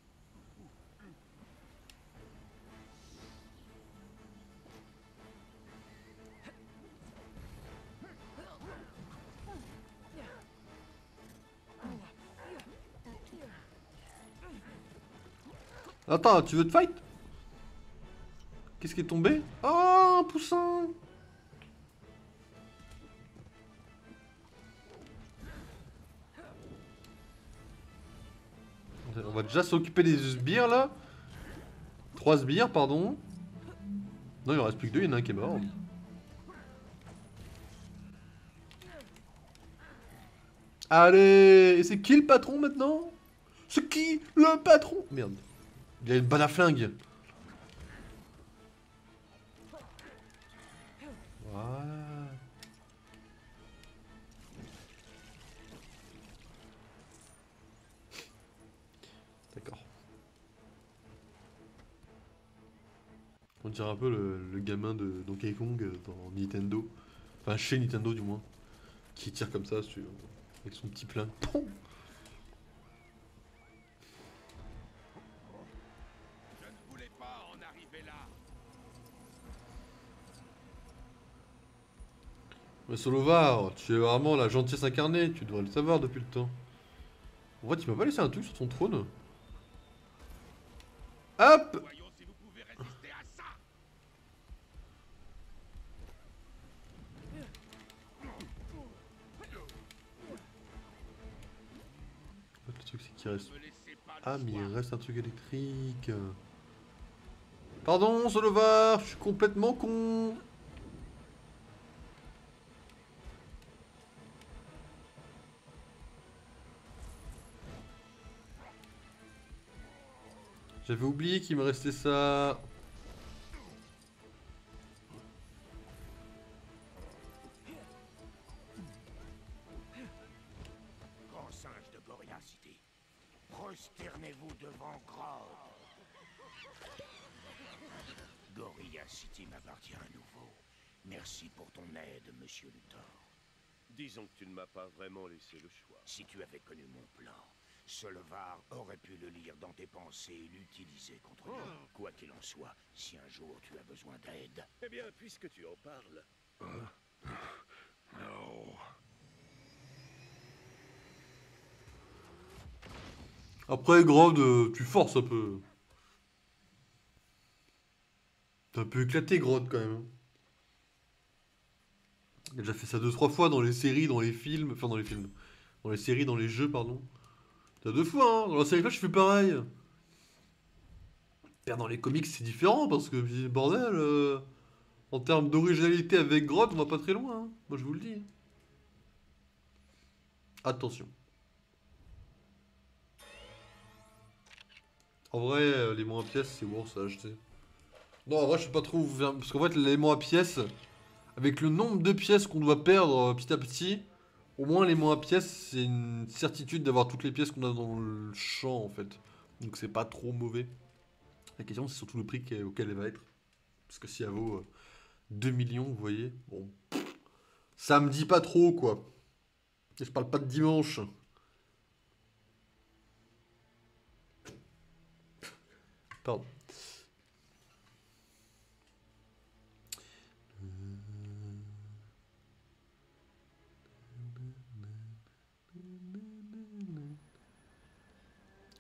Attends, tu veux te fight? Qu'est-ce qui est tombé? Oh, un poussin! On va déjà s'occuper des sbires là. 3 sbires, pardon. Non, il en reste plus que 2, il y en a un qui est mort. Allez! Et c'est qui le patron maintenant? C'est qui le patron? Merde. Il a une bonne à flingue. Voilà. D'accord. On dirait un peu le gamin de Donkey Kong dans Nintendo. Enfin, chez Nintendo du moins. Qui tire comme ça avec son petit plein. Poum. Mais Solovar, tu es vraiment la gentillesse incarnée, tu devrais le savoir depuis le temps. En fait, tu m'as pas laissé un truc sur ton trône. Hop! Le truc c'est qu'il reste... Ah mais il reste un truc électrique. Pardon Solovar, je suis complètement con. J'avais oublié qu'il me restait ça. Grand singe de Gorilla City, prosternez-vous devant Grodd. Gorilla City m'appartient à nouveau. Merci pour ton aide, Monsieur Luthor. Disons que tu ne m'as pas vraiment laissé le choix. Si tu avais connu mon plan, Solovar aurait pu le lire dans tes pensées et l'utiliser contre nous. Quoi qu'il en soit, si un jour tu as besoin d'aide... Eh bien, puisque tu en parles... Non. Après, Grodd, tu forces un peu. T'as un peu éclaté, Grodd, quand même. Il a déjà fait ça 2-3 fois dans les séries, dans les films. Enfin, dans les films. Dans les séries, dans les jeux, pardon. T'as 2 fois, hein. Dans la série Flash, je fais pareil. Dans les comics, c'est différent parce que, bordel, en termes d'originalité avec Grodd, on va pas très loin. Hein. Moi, je vous le dis. Attention. En vrai, l'aimant à pièces, c'est worth à acheter. Non, en vrai, je sais pas trop. Parce qu'en fait, l'aimant à pièces, avec le nombre de pièces qu'on doit perdre petit à petit, au moins l'aimant à pièces, c'est une certitude d'avoir toutes les pièces qu'on a dans le champ, en fait. Donc c'est pas trop mauvais. La question, c'est surtout le prix auquel elle va être. Parce que si elle vaut 2 millions, vous voyez, bon. Ça me dit pas trop, quoi. Et je parle pas de dimanche. Pardon.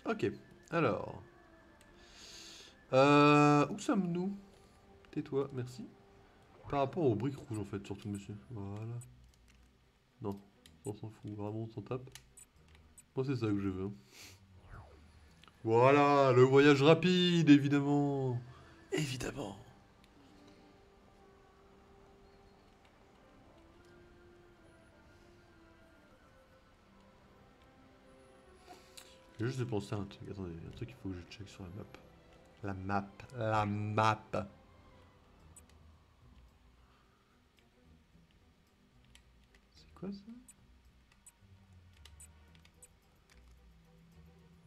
Ok, alors. Où sommes-nous? Tais-toi, merci. Par rapport aux briques rouges, en fait, surtout, monsieur. Voilà. Non, on s'en fout, vraiment, on s'en tape. Moi, c'est ça que je veux. Voilà, le voyage rapide, évidemment. Évidemment. J'ai juste de penser à un truc. Attendez, un truc qu'il faut que je check sur la map. La map. La map. C'est quoi ça?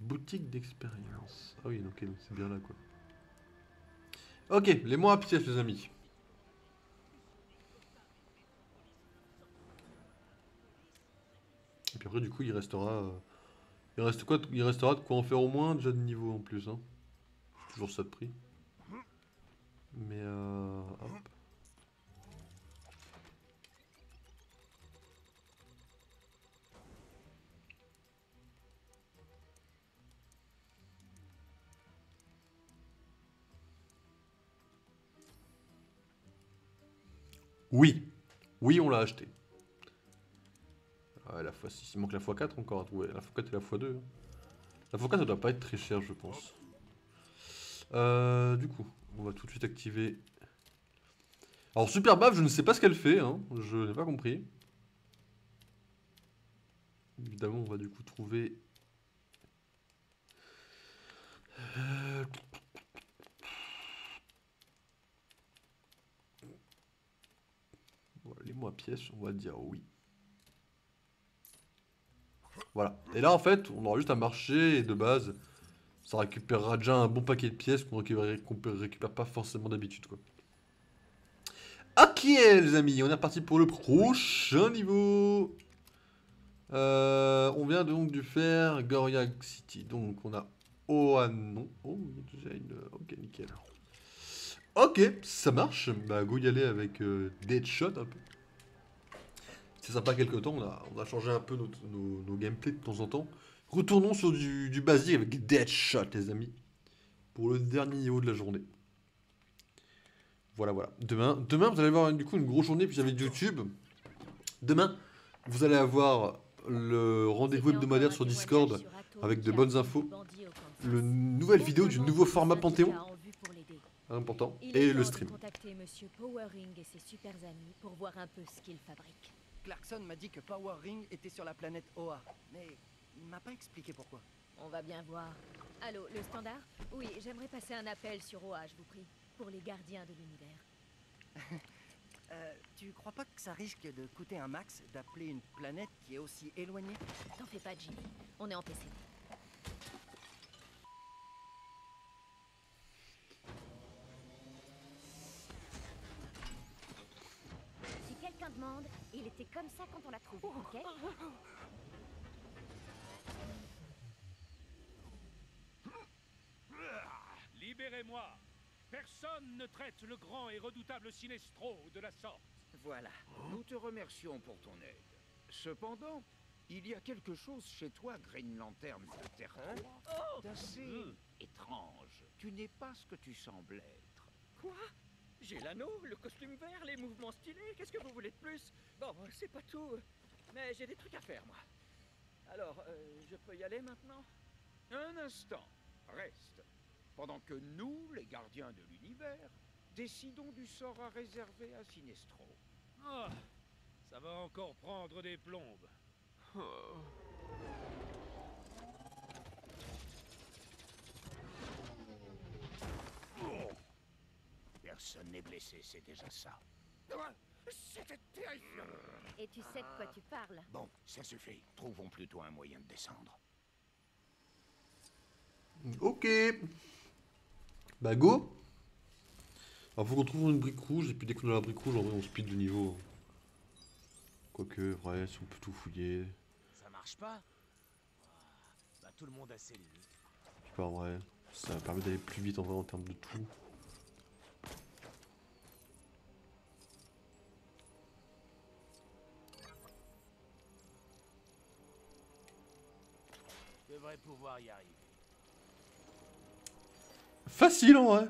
Boutique d'expérience. Ah oui, ok, donc c'est bien là quoi. Ok, les mois à pièces les amis. Et puis après du coup il restera... il reste quoi? Il restera de quoi en faire au moins déjà de niveau en plus. Hein. C'est toujours ça de prix. Mais hop. Oui. Oui, on l'a acheté. Ah, la x6. Il manque la x4 encore à trouver. La x4 et la x2. Hein. La x4 ça doit pas être très cher je pense. Du coup, on va tout de suite activer. Alors super baffe, je ne sais pas ce qu'elle fait. Hein. Je n'ai pas compris. Évidemment, on va du coup trouver... Voilà, les mots à pièces, on va dire oui. Voilà. Et là, en fait, on aura juste à marcher et de base, ça récupérera déjà un bon paquet de pièces qu'on récupère pas forcément d'habitude, quoi. Ok, les amis, on est reparti pour le prochain niveau. On vient donc de faire Goria City. Donc, on a Oanon. Oh, il y a déjà une... Ok, nickel. Ok, ça marche. Bah, go y aller avec Deadshot un peu. C'est sympa quelque temps, on a changé un peu nos gameplays de temps en temps. Retournons sur du basique avec Deadshot, les amis. Pour le dernier niveau de la journée. Voilà, voilà. Demain vous allez avoir du coup une grosse journée, puis avec YouTube. Demain, vous allez avoir le rendez-vous hebdomadaire sur Discord avec de bonnes infos. Le nouvelle vidéo du nouveau format Panthéon. Important. Et le stream. Contacter Monsieur Powering et ses super amis pour voir un peu ce qu'ils fabriquent. Clarkson m'a dit que Power Ring était sur la planète Oa, mais il m'a pas expliqué pourquoi. On va bien voir. Allô, le standard? Oui, j'aimerais passer un appel sur Oa, je vous prie, pour les gardiens de l'univers. Tu crois pas que ça risque de coûter un max d'appeler une planète qui est aussi éloignée? T'en fais pas, Jimmy. On est en PC. Si quelqu'un demande, il était comme ça quand on l'a trouvé, ok? Libérez-moi! Personne ne traite le grand et redoutable Sinestro de la sorte. Voilà, nous te remercions pour ton aide. Cependant, il y a quelque chose chez toi, Green Lantern de Terre 3, d'assez étrange. Tu n'es pas ce que tu sembles être. Quoi? J'ai l'anneau, le costume vert, les mouvements stylés, qu'est-ce que vous voulez de plus? Bon, c'est pas tout, mais j'ai des trucs à faire, moi. Alors, je peux y aller maintenant? Un instant, reste. Pendant que nous, les gardiens de l'univers, décidons du sort à réserver à Sinestro. Ah, ça va encore prendre des plombes. Personne n'est blessé, c'est déjà ça. C'était terrifiant. Et tu sais de quoi tu parles. Bon, ça suffit. Trouvons plutôt un moyen de descendre. Ok. Bah go. Alors faut qu'on trouve une brique rouge, et puis dès qu'on a la brique rouge, en vrai on speed de niveau. Quoique, ouais, si on peut tout fouiller. Ça marche pas? Bah tout le monde a ses limites. C'est pas vrai. Ça permet d'aller plus vite en vrai en termes de tout. Je devrais pouvoir y arriver. Facile en vrai.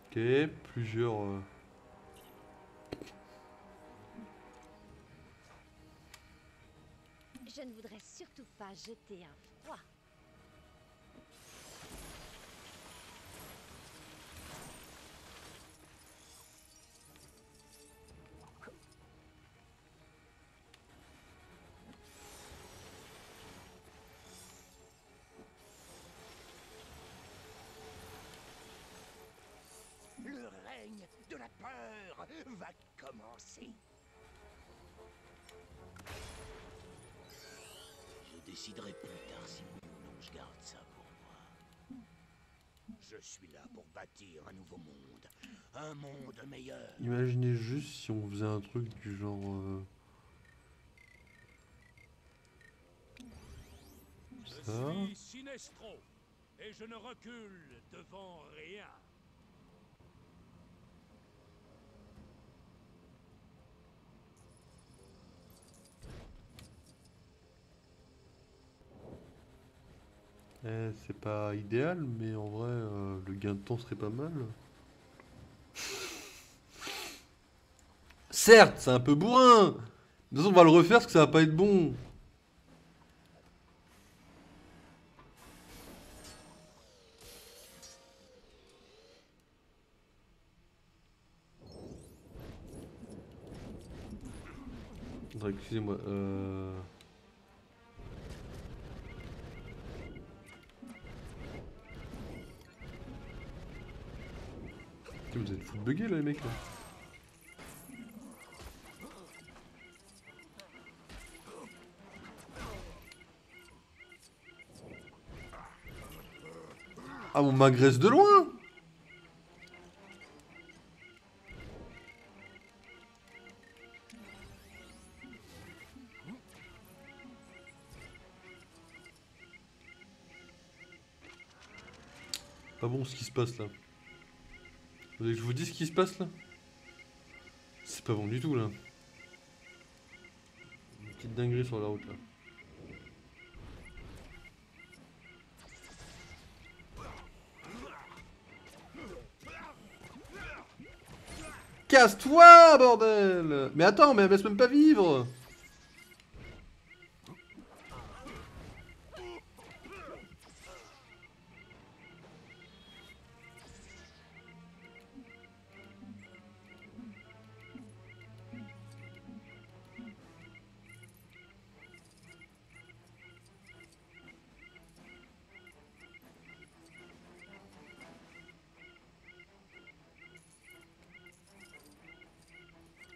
Ok, plusieurs... Je ne voudrais surtout pas jeter un froid. Le règne de la peur va commencer. Je déciderai plus tard si oui ou non je garde ça pour moi. Je suis là pour bâtir un nouveau monde. Un monde meilleur. Imaginez juste si on faisait un truc du genre... ça. Je suis Sinestro, et je ne recule devant rien. C'est pas idéal, mais en vrai, le gain de temps serait pas mal. Certes, c'est un peu bourrin. De toute façon, on va le refaire parce que ça va pas être bon. Attends, excusez-moi. Putain, vous êtes full buggés là les mecs là. Ah on m'agresse de loin. Pas bon ce qui se passe là. Vous voulez que je vous dise ce qui se passe là? C'est pas bon du tout là. Une petite dinguerie sur la route là. Casse-toi bordel! Mais attends, mais elle me laisse même pas vivre!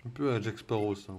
Un peu à Jack Sparrow ça.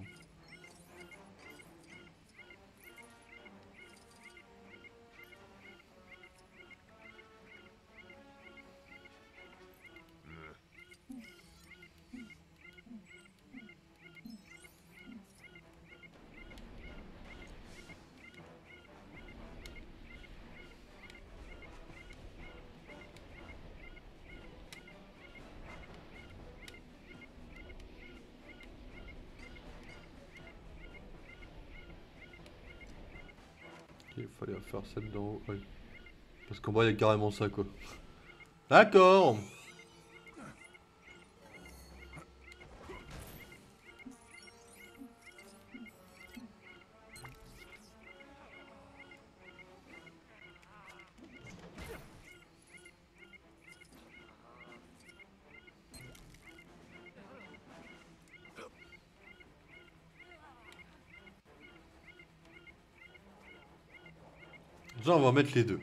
Il fallait faire celle d'en haut, oui. Parce qu'en bas il y a carrément ça quoi. D'accord! Déjà, on va mettre les deux.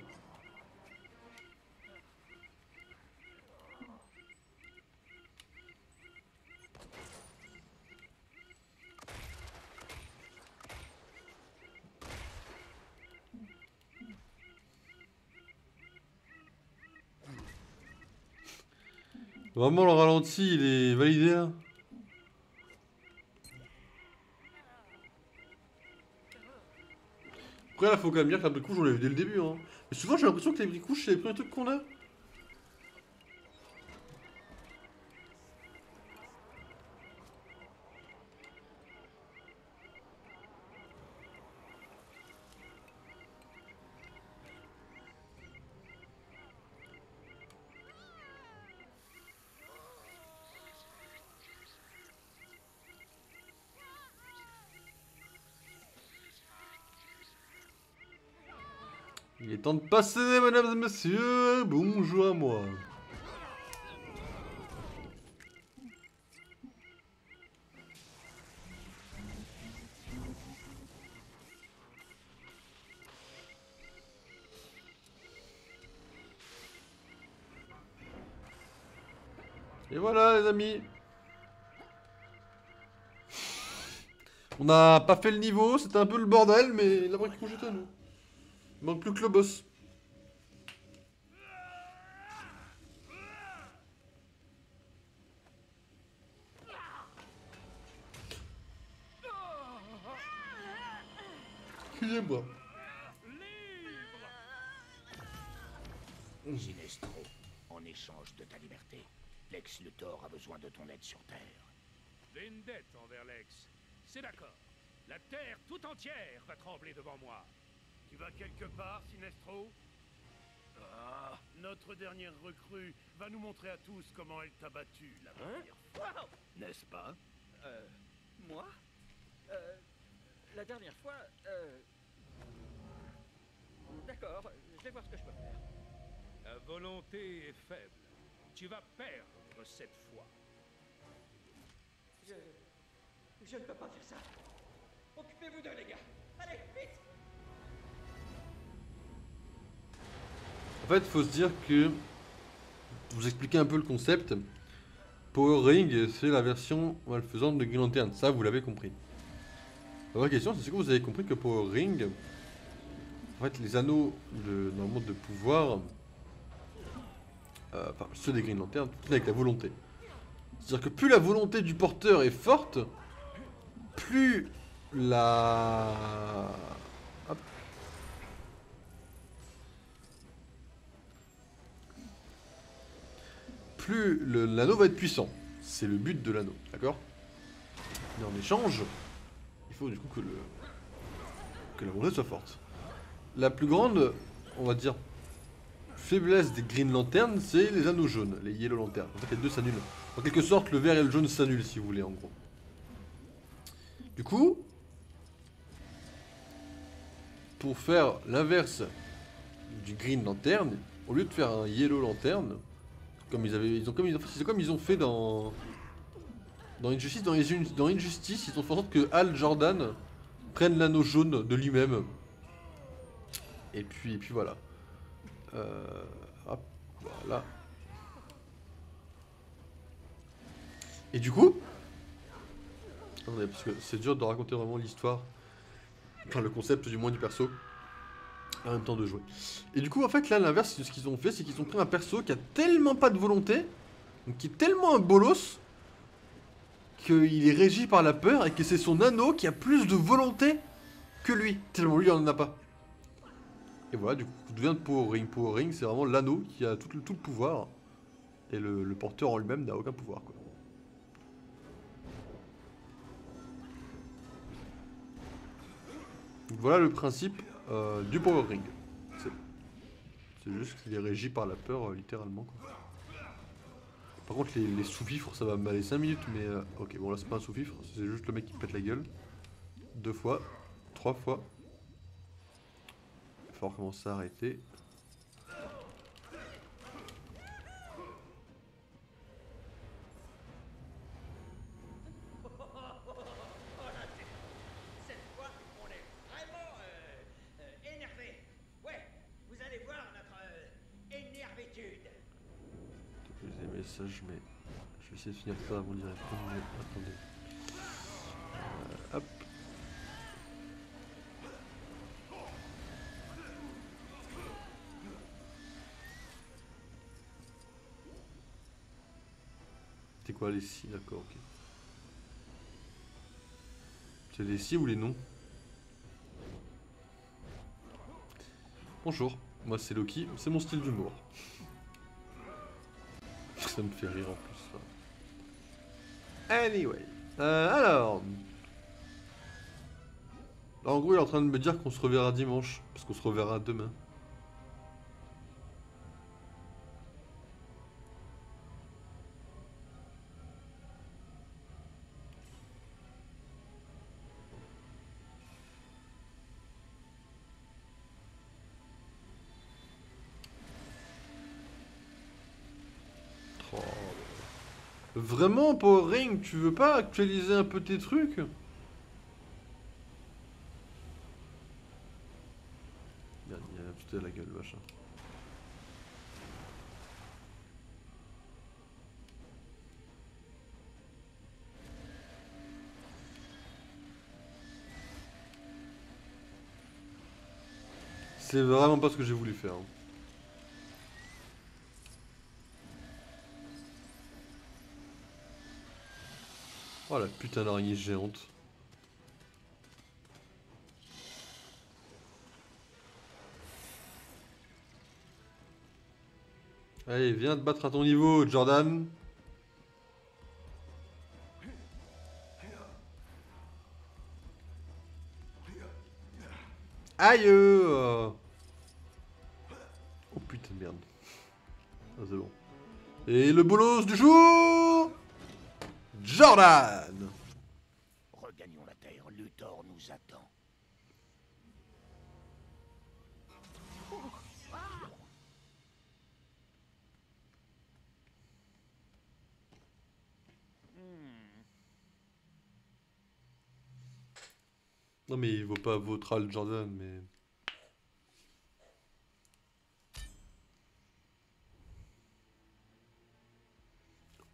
Vraiment, le ralenti, il est validé là? Après, là, faut quand même dire que la brique rouge, on l'a vu dès le début. Hein. Mais souvent, j'ai l'impression que les briques rouges, c'est les premiers trucs qu'on a. Il est temps de passer, mesdames et messieurs. Bonjour à moi. Et voilà, les amis. On n'a pas fait le niveau, c'était un peu le bordel, mais la brique rouge est à nous. Il manque plus que le boss. Criez-moi. Sinestro, en échange de ta liberté, Lex Luthor a besoin de ton aide sur Terre. J'ai une dette envers Lex. C'est d'accord. La Terre tout entière va trembler devant moi. Tu vas quelque part, Sinestro? Ah, notre dernière recrue va nous montrer à tous comment elle t'a battu la dernière fois. N'est-ce pas? Moi La dernière fois, D'accord, je vais voir ce que je peux faire. Ta volonté est faible. Tu vas perdre cette fois. Je ne peux pas faire ça. Occupez-vous d'eux, les gars. Allez, vite! En fait, faut se dire que... Pour vous expliquer un peu le concept, Power Ring, c'est la version malfaisante de Green Lantern. Ça, vous l'avez compris. La vraie question, c'est est-ce que vous avez compris que Power Ring... En fait, les anneaux normalement de pouvoir... enfin, ceux des Green Lantern, tout avec la volonté. C'est-à-dire que plus la volonté du porteur est forte, plus la... Hop. Plus l'anneau va être puissant. C'est le but de l'anneau, d'accord? Mais en échange, il faut du coup que la volonté soit forte. La plus grande, on va dire, faiblesse des Green Lantern, c'est les anneaux jaunes, les Yellow Lantern. En fait, les deux s'annulent. En quelque sorte, le vert et le jaune s'annulent, si vous voulez, en gros. Du coup, pour faire l'inverse du Green Lantern, au lieu de faire un Yellow Lantern, comme ils ont fait dans Injustice, dans Injustice, ils ont fait en sorte que Hal Jordan prenne l'anneau jaune de lui-même. Et puis voilà. Hop, voilà. Et du coup, attendez, parce que c'est dur de raconter vraiment l'histoire, enfin le concept du moins du perso, en même temps de jouer. Et du coup, en fait, là, l'inverse, ce qu'ils ont fait, c'est qu'ils ont pris un perso qui a tellement pas de volonté, donc qui est tellement un bolos, qu'il est régi par la peur et que c'est son anneau qui a plus de volonté que lui, tellement lui, il en a pas. Et voilà, du coup, tout devient de Power Ring. Power Ring, c'est vraiment l'anneau qui a tout le pouvoir. Et le porteur en lui-même n'a aucun pouvoir, quoi. Donc voilà le principe du Power Ring. C'est juste qu'il est régi par la peur, littéralement, quoi. Par contre, les sous-fifres, ça va m'aller 5 minutes, mais... ok, bon là, c'est pas un sous-fifre, c'est juste le mec qui pète la gueule. 2 fois, 3 fois. Il va falloir commencer à arrêter. Cette fois, on est vraiment énervé. Ouais, Et ça, je mets. Je vais essayer de finir ça avant d'y répondre, mais attendez. Hop. C'est quoi les si? D'accord, ok. C'est les si ou les non? Bonjour, moi c'est Loki, c'est mon style d'humour. Ça me fait rire en plus. Ça. Anyway. Alors. En gros, il est en train de me dire qu'on se reverra dimanche. Parce qu'on se reverra demain. Oh. Vraiment, Power Ring, tu veux pas actualiser un peu tes trucs? Merde, il y a tout à la gueule, machin. C'est vraiment pas ce que j'ai voulu faire. Hein. Oh la putain d'araignée géante. Allez, viens te battre à ton niveau, Jordan. Aïe Oh putain de merde. Ah, c'est bon. Et le bolos du jour, Jordan. Regagnons la Terre, Luthor nous attend. Non mais il vaut pas votre Al Jordan, mais...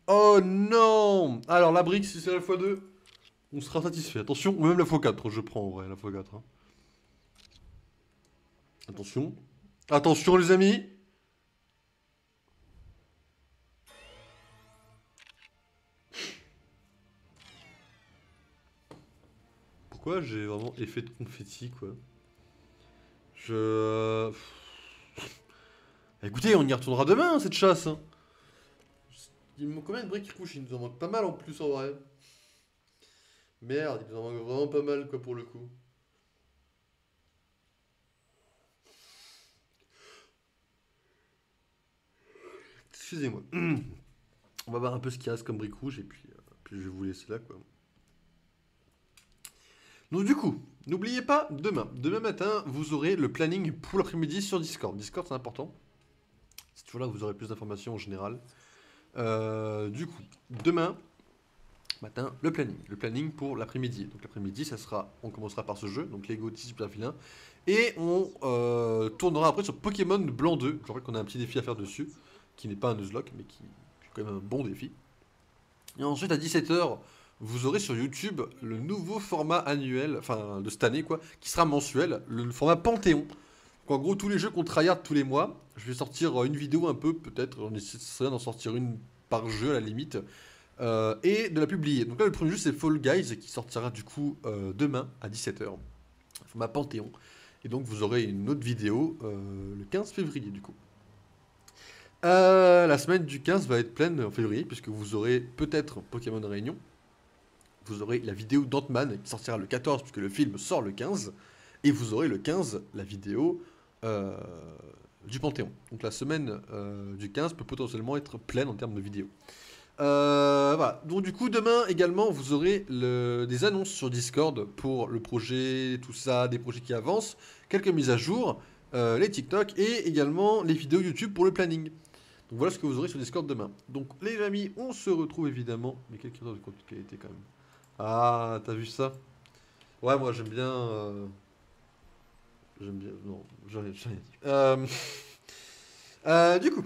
Oh non! Alors la brique, si c'est la x2, on sera satisfait. Attention, ou même la x4, je prends en vrai, la x4. Hein. Attention. Attention les amis! Pourquoi j'ai vraiment effet de confetti, quoi? Écoutez, on y retournera demain, hein, cette chasse. Hein. Il me manque combien de briques rouges? Il nous en manque pas mal en plus, en vrai. Merde, il nous en manque vraiment pas mal, quoi, pour le coup. Excusez-moi. On va voir un peu ce qu'il reste comme briques rouges, et puis je vais vous laisser là, quoi. Donc du coup, n'oubliez pas, demain matin, vous aurez le planning pour l'après-midi sur Discord. Discord, c'est important. C'est toujours là que vous aurez plus d'informations en général. Du coup, demain matin, le planning pour l'après-midi. Donc l'après-midi, on commencera par ce jeu, donc Lego Super Vilain, et on tournera après sur Pokémon Blanc 2. Je rappelle qu'on a un petit défi à faire dessus, qui n'est pas un Nuzlocke, mais qui est quand même un bon défi. Et ensuite, à 17 h, vous aurez sur YouTube le nouveau format annuel, enfin de cette année quoi, qui sera mensuel, le format Panthéon. Donc en gros, tous les jeux qu'on tryhard tous les mois, je vais sortir une vidéo un peu, peut-être, on essaie d'en sortir une par jeu à la limite, et de la publier. Donc là, le premier jeu, c'est Fall Guys, qui sortira du coup demain à 17 h, format Panthéon. Et donc vous aurez une autre vidéo le 15 février du coup. La semaine du 15 va être pleine en février, puisque vous aurez peut-être Pokémon Réunion. Vous aurez la vidéo d'Ant-Man qui sortira le 14 puisque le film sort le 15. Et vous aurez le 15 la vidéo du Panthéon. Donc la semaine du 15 peut potentiellement être pleine en termes de vidéos. Voilà. Donc du coup demain également vous aurez des annonces sur Discord pour le projet, tout ça, des projets qui avancent, quelques mises à jour, les TikTok et également les vidéos YouTube pour le planning. Donc voilà ce que vous aurez sur Discord demain. Donc les amis, on se retrouve évidemment... Mais quel créateur de contenu de qualité quand même. Ah, t'as vu ça? Ouais, moi j'aime bien... J'aime bien... Non, j'en ai dit. Du coup...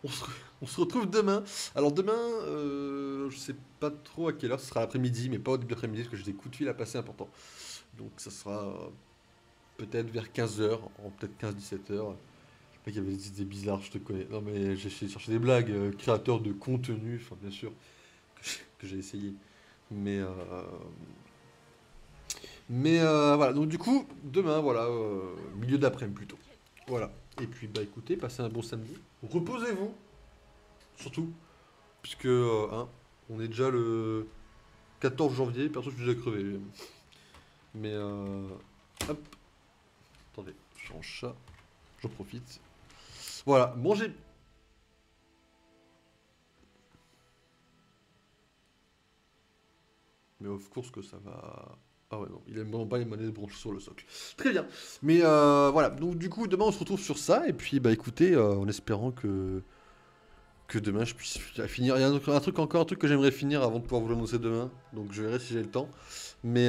On se retrouve demain. Alors demain, je sais pas trop à quelle heure, ce sera l'après-midi, mais pas au début d'après-midi, parce que j'ai des coups de fil à passer importants. Donc ça sera peut-être vers 15h, peut-être 15-17h. Il y avait des idées bizarres, je te connais. Non mais j'ai essayé de chercher des blagues, créateur de contenu, enfin bien sûr, que j'ai essayé. Mais voilà, donc du coup, demain, voilà, milieu d'après-midi plutôt. Voilà. Et puis bah écoutez, passez un bon samedi. Reposez-vous. Surtout. Puisque hein, on est déjà le 14 janvier, perso je suis déjà crevé. Mais hop. Attendez, je change ça. J'en profite. Voilà, mangez. Mais of course que ça va. Ah ouais, non, il aime vraiment pas les manettes branchées sur le socle. Très bien. Mais voilà, donc du coup, demain on se retrouve sur ça. Et puis, bah écoutez, en espérant que demain je puisse finir. Il y a encore un truc que j'aimerais finir avant de pouvoir vous l'annoncer demain. Donc je verrai si j'ai le temps. Mais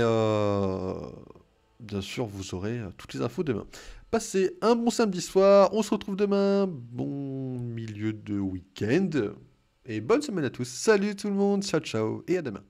bien sûr, vous aurez toutes les infos demain. Passez un bon samedi soir. On se retrouve demain. Bon milieu de week-end. Et bonne semaine à tous. Salut tout le monde. Ciao, ciao. Et à demain.